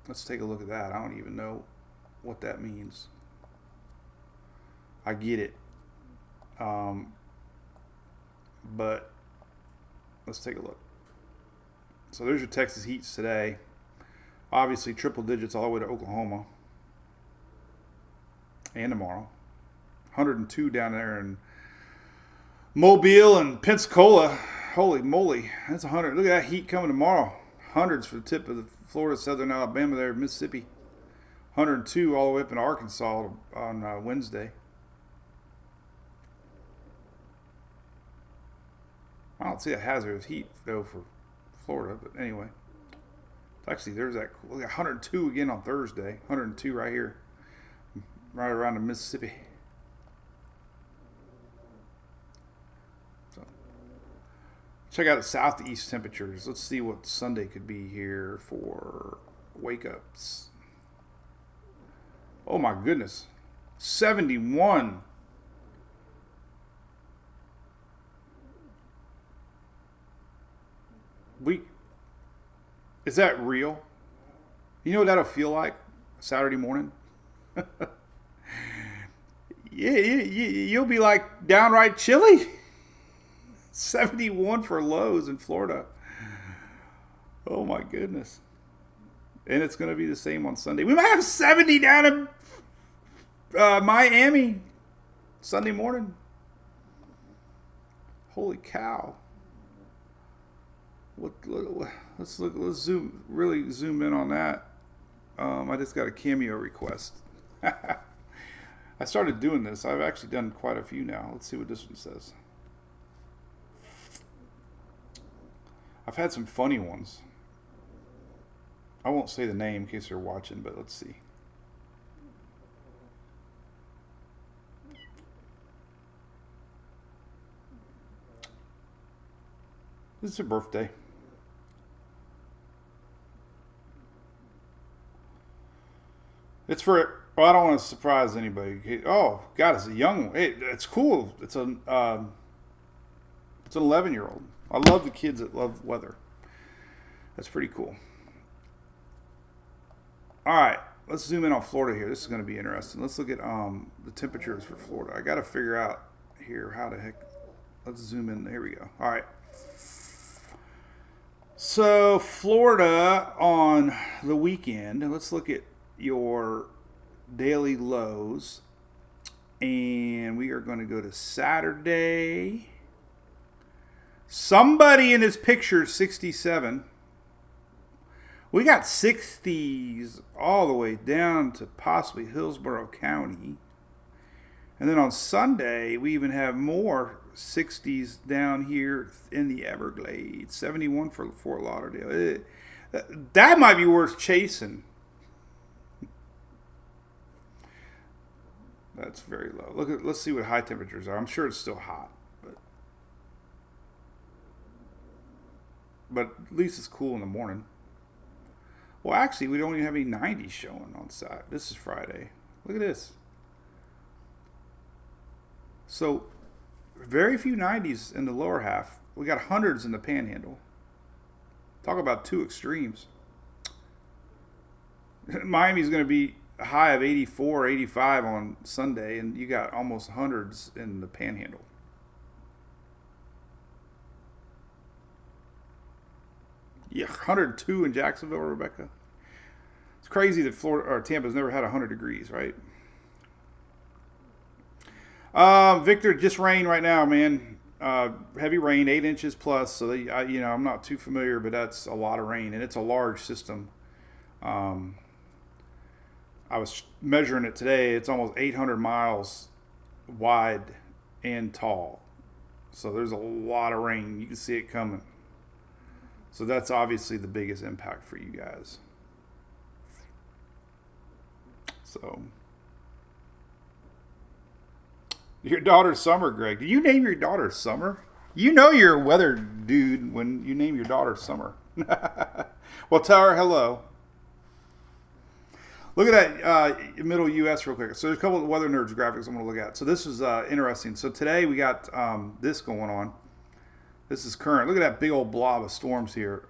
Let's take a look at that. I don't even know what that means. I get it. But let's take a look. So there's your Texas heats today. Obviously triple digits all the way to Oklahoma. And tomorrow. 102 down there in Mobile and Pensacola. Holy moly. That's 100. Look at that heat coming tomorrow. Hundreds for the tip of the Florida, southern Alabama there, Mississippi. 102 all the way up in Arkansas on Wednesday. I don't see a hazardous heat though for Florida, but anyway. Actually, there's that. Look at 102 again on Thursday. 102 right here, right around the Mississippi. So, check out the southeast temperatures. Let's see what Sunday could be here for wake ups. Oh my goodness, 71. Is that real? You know what that'll feel like Saturday morning? You'll be like downright chilly. 71 for lows in Florida. Oh my goodness. And it's going to be the same on Sunday. We might have 70 down in Miami Sunday morning. Holy cow. Let's really zoom in on that. I just got a cameo request. I started doing this. I've actually done quite a few now. Let's see what this one says. I've had some funny ones. I won't say the name in case they're watching, but let's see. This is her birthday. It's for, well, I don't want to surprise anybody. Oh, God, it's a young one. Hey, it's cool. It's an 11-year-old. I love the kids that love weather. That's pretty cool. All right, let's zoom in on Florida here. This is going to be interesting. Let's look at the temperatures for Florida. I got to figure out here how the heck. Let's zoom in. Here we go. All right. So Florida on the weekend. Let's look at your daily lows, and we are going to go to Saturday. Somebody in this picture 67. We got 60s all the way down to possibly Hillsborough County. And then on Sunday, we even have more 60s down here in the Everglades. 71 for Fort Lauderdale. That might be worth chasing. That's very low. Let's see what high temperatures are. I'm sure it's still hot, but at least it's cool in the morning. Well, actually, we don't even have any 90s showing on site. This is Friday. Look at this. So, very few 90s in the lower half. We got hundreds in the panhandle. Talk about two extremes. Miami's going to be a high of 84, 85 on Sunday, and you got almost hundreds in the panhandle. Yeah, 102 in Jacksonville, Rebecca. It's crazy that Florida or Tampa's never had 100 degrees, right? Victor, just rain right now, man. Heavy rain, 8 inches plus. So I'm not too familiar, but that's a lot of rain, and it's a large system. I was measuring it today. It's almost 800 miles wide and tall. So there's a lot of rain. You can see it coming. So that's obviously the biggest impact for you guys. So, your daughter Summer, Greg. Did you name your daughter Summer? You know you're a weather dude when you name your daughter Summer. Well, tell her hello. Look at that middle U.S. real quick. So there's a couple of weather nerds graphics I'm going to look at. So this is interesting. So today we got this going on. This is current. Look at that big old blob of storms here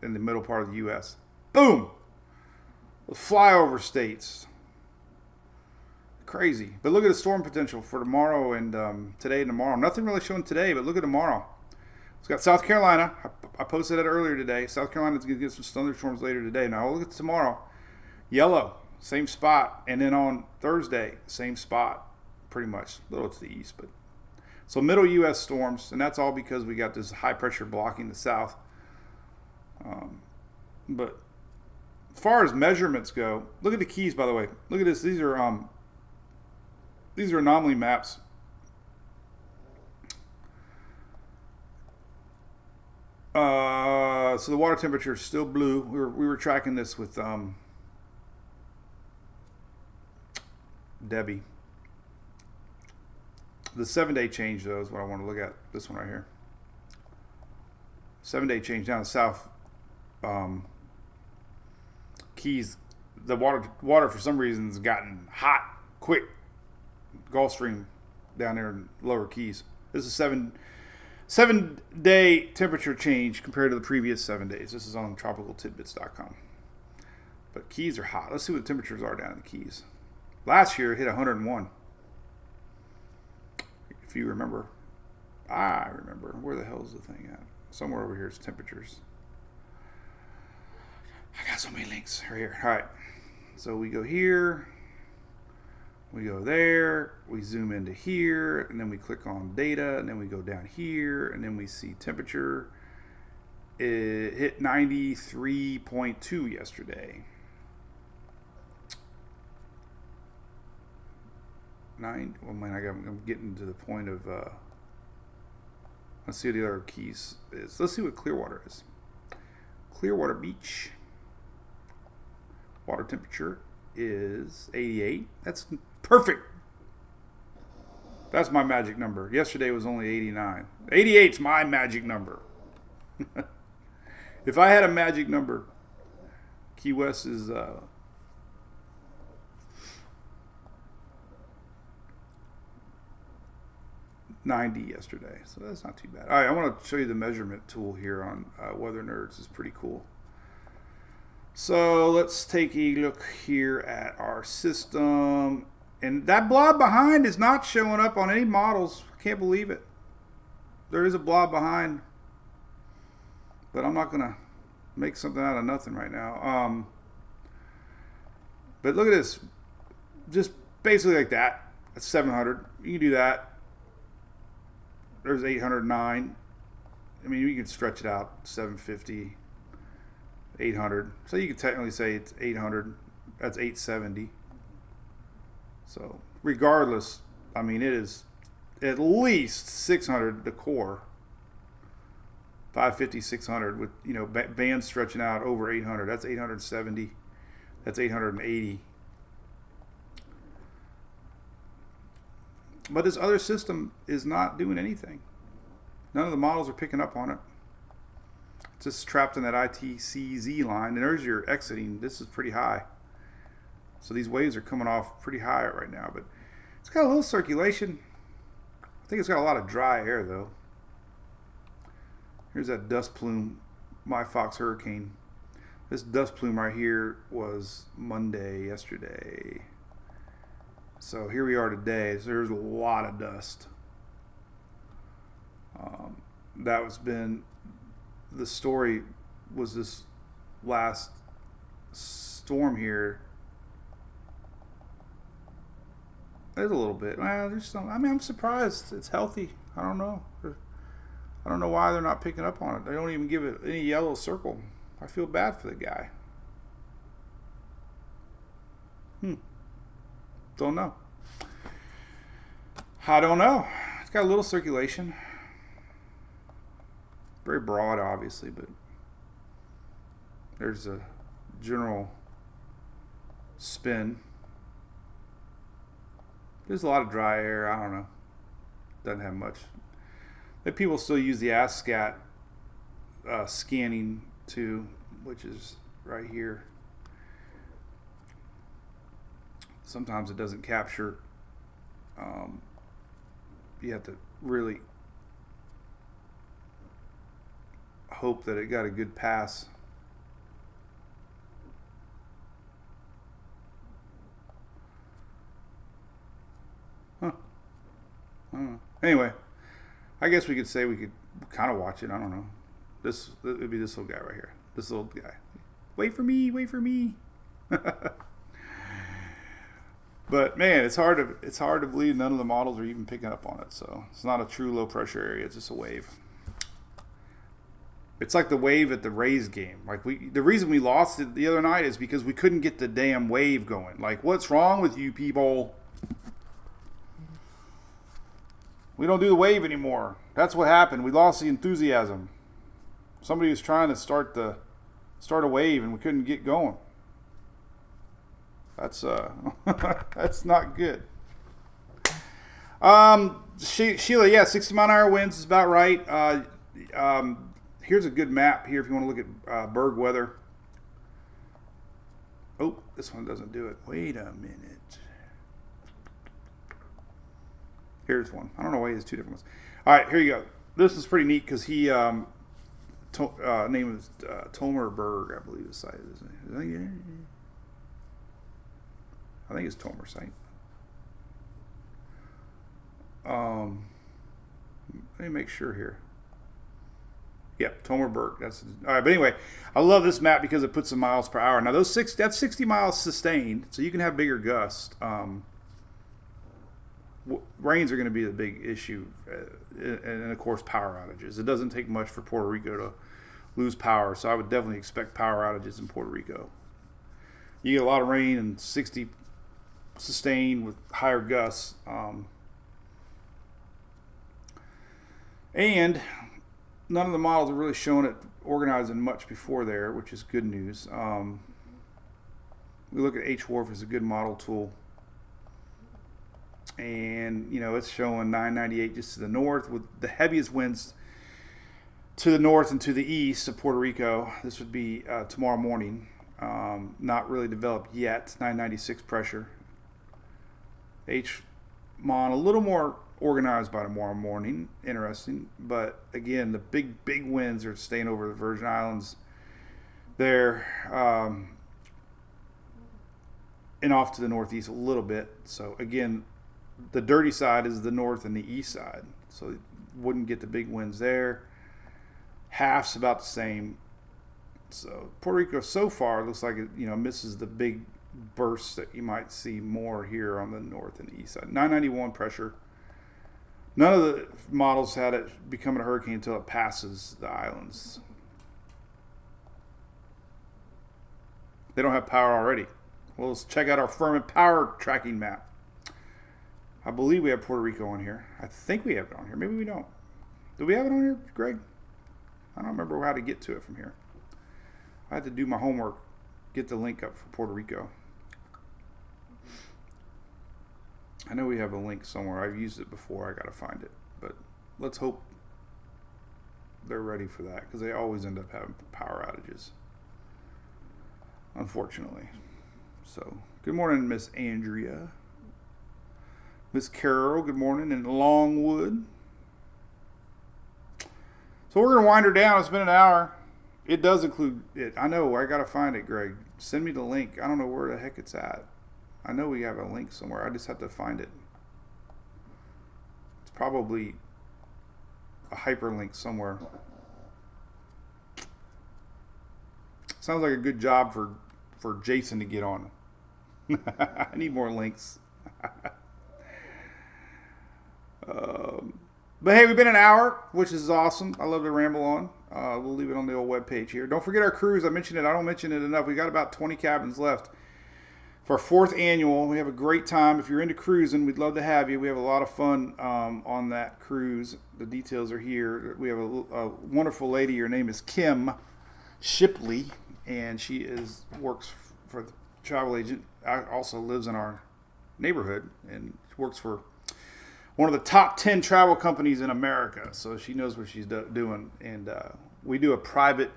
in the middle part of the U.S. Boom! The flyover states. Crazy. But look at the storm potential for tomorrow and today and tomorrow. Nothing really showing today, but look at tomorrow. It's got South Carolina. I posted that earlier today. South Carolina's going to get some thunderstorms later today. Now look at tomorrow. Yellow, same spot. And then on Thursday, same spot, pretty much. A little to the east, but so middle U.S. storms, and that's all because we got this high pressure blocking the south. But as far as measurements go, look at the keys. By the way, look at this. These are anomaly maps. So the water temperature is still blue. We were tracking this with Debbie. The 7-day change, though, is what I want to look at. This one right here. 7-day change down the south. Keys. The water for some reason has gotten hot, quick. Gulf Stream down there in lower Keys. This is 7-day temperature change compared to the previous 7 days. This is on tropicaltidbits.com. But Keys are hot. Let's see what the temperatures are down in the Keys. Last year it hit 101. If you remember. I remember. Where the hell is the thing at? Somewhere over here is temperatures. I got so many links right here. All right. So we go here. We go there, we zoom into here, and then we click on data, and then we go down here, and then we see temperature. It hit 93.2 yesterday. Oh man, I'm getting to the point of, let's see what the other Keys is. Let's see what Clearwater is. Clearwater Beach. Water temperature is 88. That's perfect. That's my magic number. Yesterday was only 89. 88's my magic number. If I had a magic number, Key West is 90 yesterday, so that's not too bad. All right, I want to show you the measurement tool here on Weather Nerds. It's pretty cool. So let's take a look here at our system. And that blob behind is not showing up on any models. I can't believe it. There is a blob behind. But I'm not going to make something out of nothing right now. But look at this. Just basically like that. That's 700. You can do that. There's 809. I mean, you can stretch it out. 750. 800. So you could technically say it's 800. That's 870. So regardless, I mean, it is at least 600 the core. 550, 600 with, you know, bands stretching out over 800. That's 870. That's 880. But this other system is not doing anything. None of the models are picking up on it. It's just trapped in that ITCZ line. And there's your exiting. This is pretty high. So these waves are coming off pretty high right now. But it's got a little circulation. I think it's got a lot of dry air, though. Here's that dust plume, My Fox Hurricane. This dust plume right here was Monday, yesterday. So here we are today. So there's a lot of dust. That was been the story. Was this last storm here? There's a little bit. Well, there's some. I mean, I'm surprised. It's healthy. I don't know. I don't know why they're not picking up on it. They don't even give it any yellow circle. I feel bad for the guy. Don't know. I don't know. It's got a little circulation. Very broad, obviously, but there's a general spin. There's a lot of dry air. I don't know. Doesn't have much. But people still use the ASCAT scanning too, which is right here. Sometimes it doesn't capture. You have to really hope that it got a good pass. I don't know. Anyway, I guess we could say we could kind of watch it. I don't know. It would be this little guy right here. This little guy. Wait for me. Wait for me. But man, it's hard to believe none of the models are even picking up on it. So it's not a true low pressure area. It's just a wave. It's like the wave at the Rays game. Like the reason we lost it the other night is because we couldn't get the damn wave going. Like, what's wrong with you people? We don't do the wave anymore. That's what happened. We lost the enthusiasm. Somebody was trying to start a wave and we couldn't get going. That's that's not good. Sheila, yeah, 60-mile-an-hour winds is about right. Here's a good map here if you want to look at berg weather. Oh, this one doesn't do it. Wait a minute. Here's one. I don't know why he has two different ones. All right, here you go. This is pretty neat because he name is Tomerberg, I believe the site is. I think it's Tomer site. Let me make sure here. Yep, Tomerberg. That's all right. But anyway, I love this map because it puts the miles per hour. Now that's 60 miles sustained, so you can have bigger gusts. Rains are going to be the big issue, and of course power outages. It doesn't take much for Puerto Rico to lose power, so I would definitely expect power outages in Puerto Rico. You get a lot of rain and 60 sustained with higher gusts, and none of the models are really showing it organizing much before there, which is good news. We look at H-Wharf as a good model tool. And, you know, it's showing 998 just to the north with the heaviest winds to the north and to the east of Puerto Rico. This would be tomorrow morning. Not really developed yet. 996 pressure. H-Mon a little more organized by tomorrow morning. Interesting. But, again, the big winds are staying over the Virgin Islands there. And off to the northeast a little bit. So, again, the dirty side is the north and the east side, so you wouldn't get the big winds there. Half's about the same. So Puerto Rico so far looks like it, you know, misses the big bursts that you might see more here on the north and the east side. 991 pressure. None of the models had it becoming a hurricane until it passes the islands. They don't have power already. Well, let's check out our firmament power tracking map. I believe we have Puerto Rico on here. I think we have it on here. Maybe we don't. Do we have it on here, Greg? I don't remember how to get to it from here. I had to do my homework, get the link up for Puerto Rico. I know we have a link somewhere. I've used it before. I got to find it. But let's hope they're ready for that because they always end up having power outages, unfortunately. So, good morning, Miss Andrea. Miss Carol, good morning, in Longwood. So we're going to wind her down. It's been an hour. It does include it. I know. I got to find it, Greg. Send me the link. I don't know where the heck it's at. I know we have a link somewhere. I just have to find it. It's probably a hyperlink somewhere. Sounds like a good job for Jason to get on. I need more links. But hey, we've been an hour, which is awesome. I love to ramble on. We'll leave it on the old webpage here. Don't forget our cruise. I mentioned it. I don't mention it enough. We got about 20 cabins left for our 4th annual. We have a great time. If you're into cruising, we'd love to have you. We have a lot of fun on that cruise. The details are here. We have a wonderful lady. Her name is Kim Shipley, and she works for the travel agent. Also lives in our neighborhood, and she works for one of the top 10 travel companies in America. So she knows what she's doing. And we do a private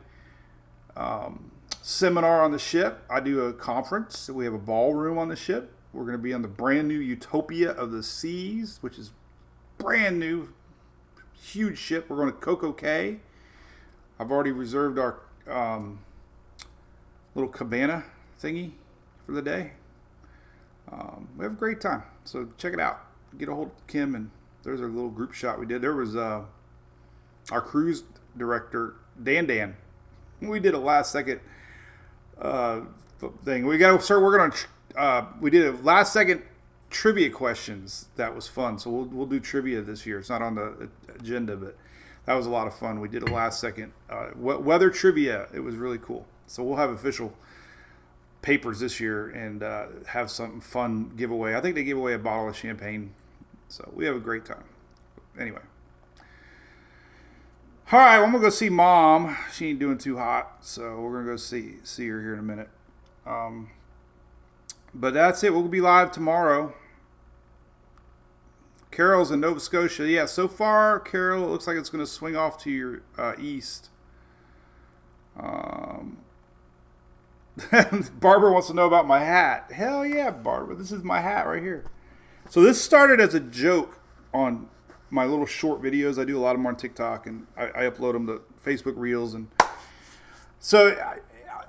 seminar on the ship. I do a conference. We have a ballroom on the ship. We're going to be on the brand new Utopia of the Seas, which is brand new, huge ship. We're going to Coco Cay. I've already reserved our little cabana thingy for the day. We have a great time. So check it out. Get a hold of Kim and There's a little group shot we did. There was our cruise director, Dan. We did a last second thing. We got to start working on. We did a last second trivia questions. That was fun. So we'll do trivia this year. It's not on the agenda, but that was a lot of fun. We did a last second weather trivia. It was really cool. So we'll have official papers this year and have some fun giveaway. I think they give away a bottle of champagne. So we have a great time. Anyway. All right, well, I'm going to go see Mom. She ain't doing too hot, so we're going to go see her here in a minute. But that's it. We'll be live tomorrow. Carol's in Nova Scotia. Yeah, so far, Carol, it looks like it's going to swing off to your east. Barbara wants to know about my hat. Hell yeah, Barbara. This is my hat right here. So this started as a joke on my little short videos. I do a lot of them on TikTok, and I upload them to Facebook Reels. And so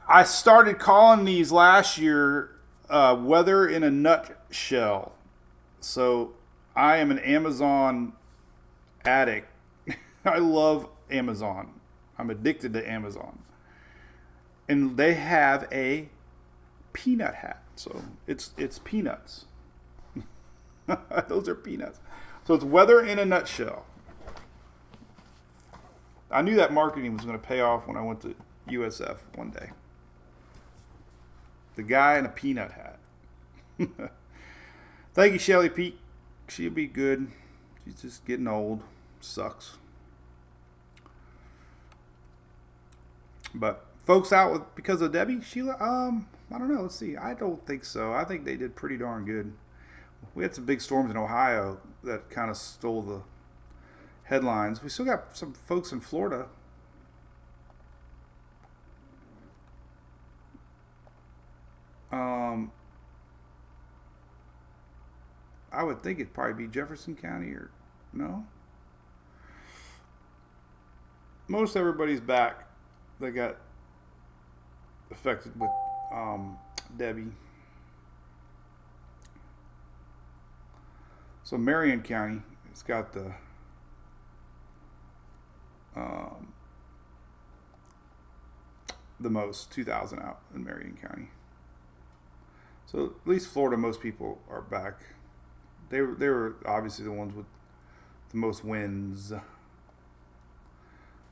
I started calling these last year weather in a nutshell. So I am an Amazon addict. I love Amazon. I'm addicted to Amazon. And they have a peanut hat. So it's peanuts. Those are peanuts. So it's weather in a nutshell. I knew that marketing was going to pay off when I went to USF one day. The guy in a peanut hat. Thank you, Shelly Peak. She'll be good. She's just getting old. Sucks. But folks out with because of Debbie, Sheila, I don't know. Let's see. I don't think so. I think they did pretty darn good. We had some big storms in Ohio that kind of stole the headlines. We still got some folks in Florida. I would think it'd probably be Jefferson County or no. Most everybody's back that got affected with Debbie. So Marion County, it's got the most, 2,000 out in Marion County. So at least Florida, most people are back. They were obviously the ones with the most winds.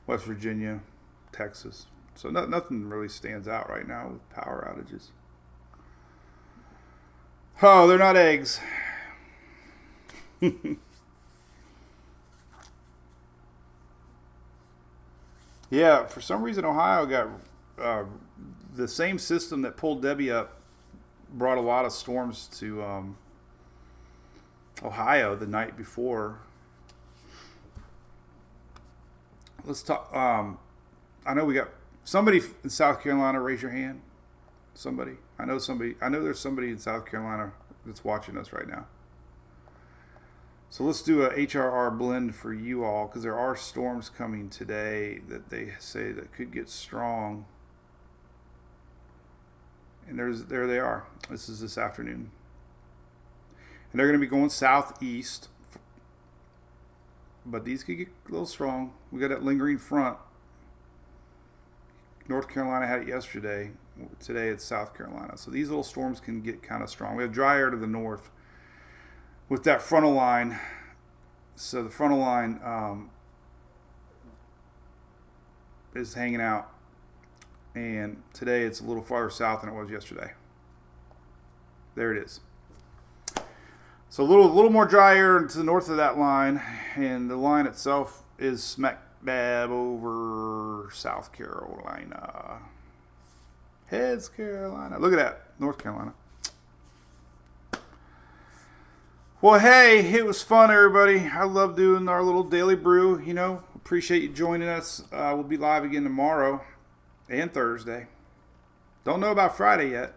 West Virginia, Texas. So nothing really stands out right now with power outages. Oh, they're not eggs. Yeah, for some reason Ohio got the same system that pulled Debbie up brought a lot of storms to Ohio the night before. Let's talk. I know we got somebody in South Carolina. Raise your hand. Somebody. I know somebody. I know there's somebody in South Carolina that's watching us right now. So let's do a HRR blend for you all because there are storms coming today that they say that could get strong. And there they are. This is this afternoon. And they're going to be going southeast. But these could get a little strong. We got that lingering front. North Carolina had it yesterday. Today it's South Carolina. So these little storms can get kind of strong. We have dry air to the north with that frontal line. So the frontal line is hanging out. And today it's a little farther south than it was yesterday. There it is. So a little more dry air to the north of that line, and the line itself is smack dab over South Carolina. Heads Carolina. Look at that, North Carolina. Well, hey, it was fun, everybody. I love doing our little daily brew. You know, appreciate you joining us. We'll be live again tomorrow and Thursday. Don't know about Friday yet.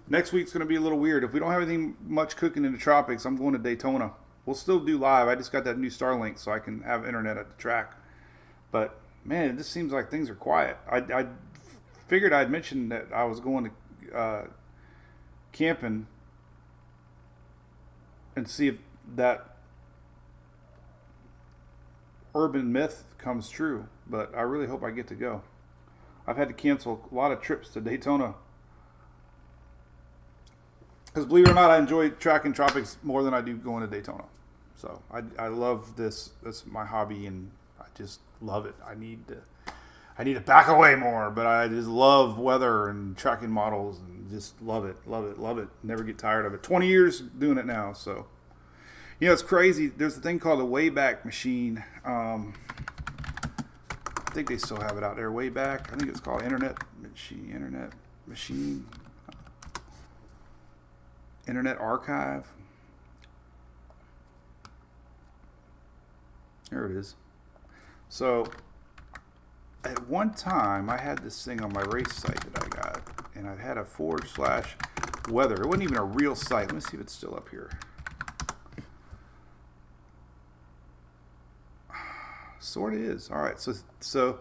Next week's going to be a little weird. If we don't have anything much cooking in the tropics, I'm going to Daytona. We'll still do live. I just got that new Starlink so I can have internet at the track. But, man, it just seems like things are quiet. I figured I'd mentioned that I was going to camping and see if that urban myth comes true, but I really hope I get to go. I've had to cancel a lot of trips to Daytona. Because believe it or not, I enjoy tracking tropics more than I do going to Daytona. So I love this. That's my hobby, and I just love it. I need to back away more, but I just love weather and tracking models, and just love it. Never get tired of it. 20 years doing it now, so. You know, it's crazy. There's a thing called a Wayback Machine. I think they still have it out there. Wayback. I think it's called Internet Machine. Internet Archive. There it is. So, at one time, I had this thing on my race site that I got, and I had a / weather. It wasn't even a real site. Let me see if it's still up here. Sort of is. All right. So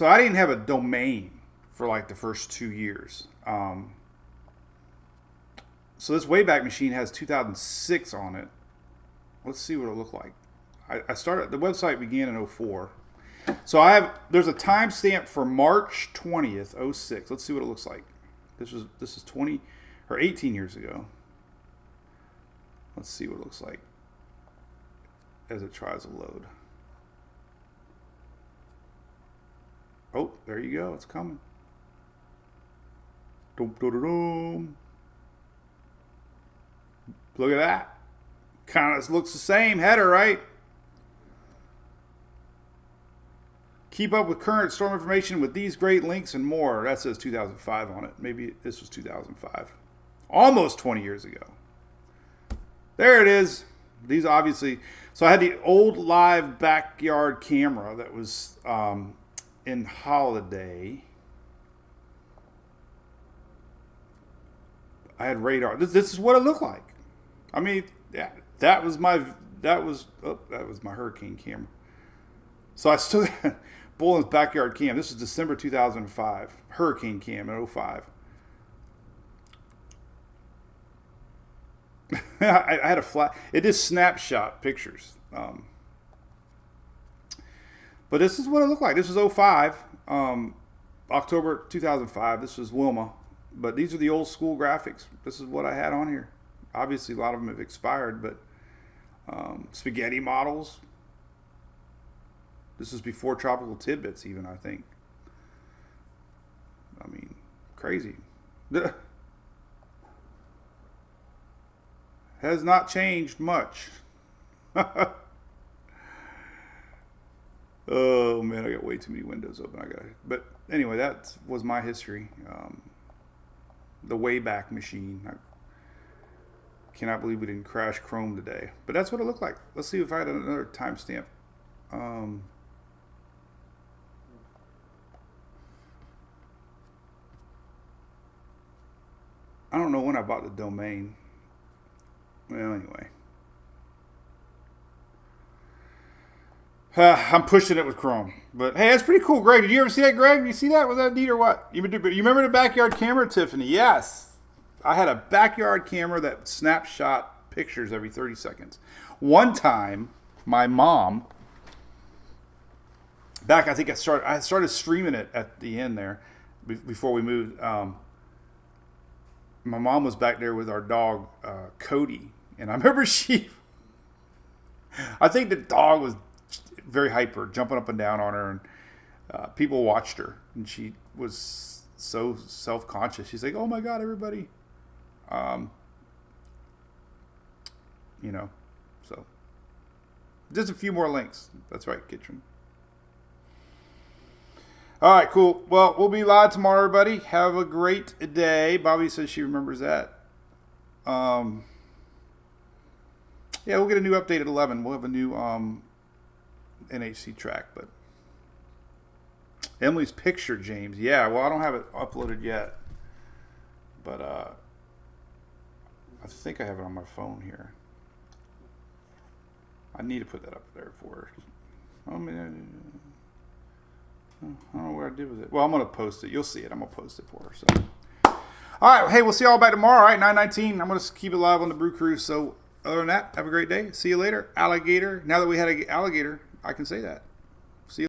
I didn't have a domain for like the first 2 years. So this Wayback Machine has 2006 on it. Let's see what it looked like. I started, the website began in 04. So there's a timestamp for March 20th, 06. Let's see what it looks like. This is 20 or 18 years ago. Let's see what it looks like as it tries to load. Oh, there you go. It's coming. Dum, dum, dum, dum. Look at that. Kind of looks the same. Header, right? Keep up with current storm information with these great links and more. That says 2005 on it. Maybe this was 2005. Almost 20 years ago. There it is. These obviously. So I had the old live backyard camera that was in Holiday. I had radar. This is what it looked like. I mean, yeah, that was my hurricane camera. So I still got Bolin's backyard cam. This is December 2005. Hurricane cam in 05. I had a flat. It did snapshot pictures. But this is what it looked like. This is 05. October 2005. This was Wilma. But these are the old school graphics. This is what I had on here. Obviously, a lot of them have expired, but spaghetti models. This is before Tropical Tidbits, even, I think. I mean, crazy. Has not changed much. Oh, man, I got way too many windows open. But anyway, that was my history. The Wayback Machine. I cannot believe we didn't crash Chrome today. But that's what it looked like. Let's see if I had another timestamp. I don't know when I bought the domain. Well, anyway. I'm pushing it with Chrome. But, hey, that's pretty cool, Greg. Did you ever see that, Greg? Did you see that? Was that neat or what? You remember the backyard camera, Tiffany? Yes. I had a backyard camera that snapshot pictures every 30 seconds. One time, my mom, I think I started streaming it at the end there before we moved. My mom was back there with our dog, Cody. And I remember I think the dog was very hyper, jumping up and down on her. And people watched her. And she was so self-conscious. She's like, oh my God, everybody. So. Just a few more links. That's right, Kitchen. All right, cool. Well, we'll be live tomorrow, everybody. Have a great day. Bobby says she remembers that. Yeah, we'll get a new update at 11. We'll have a new NHC track. But Emily's picture, James. Yeah, well, I don't have it uploaded yet. But I think I have it on my phone here. I need to put that up there for her. I don't know what I did with it. Well, I'm going to post it. You'll see it. I'm going to post it for her. So, all right. Hey, we'll see you all back tomorrow. All right, 9:19. I'm going to keep it live on the Brew Crew. So, other than that, have a great day. See you later. Alligator. Now that we had an alligator, I can say that.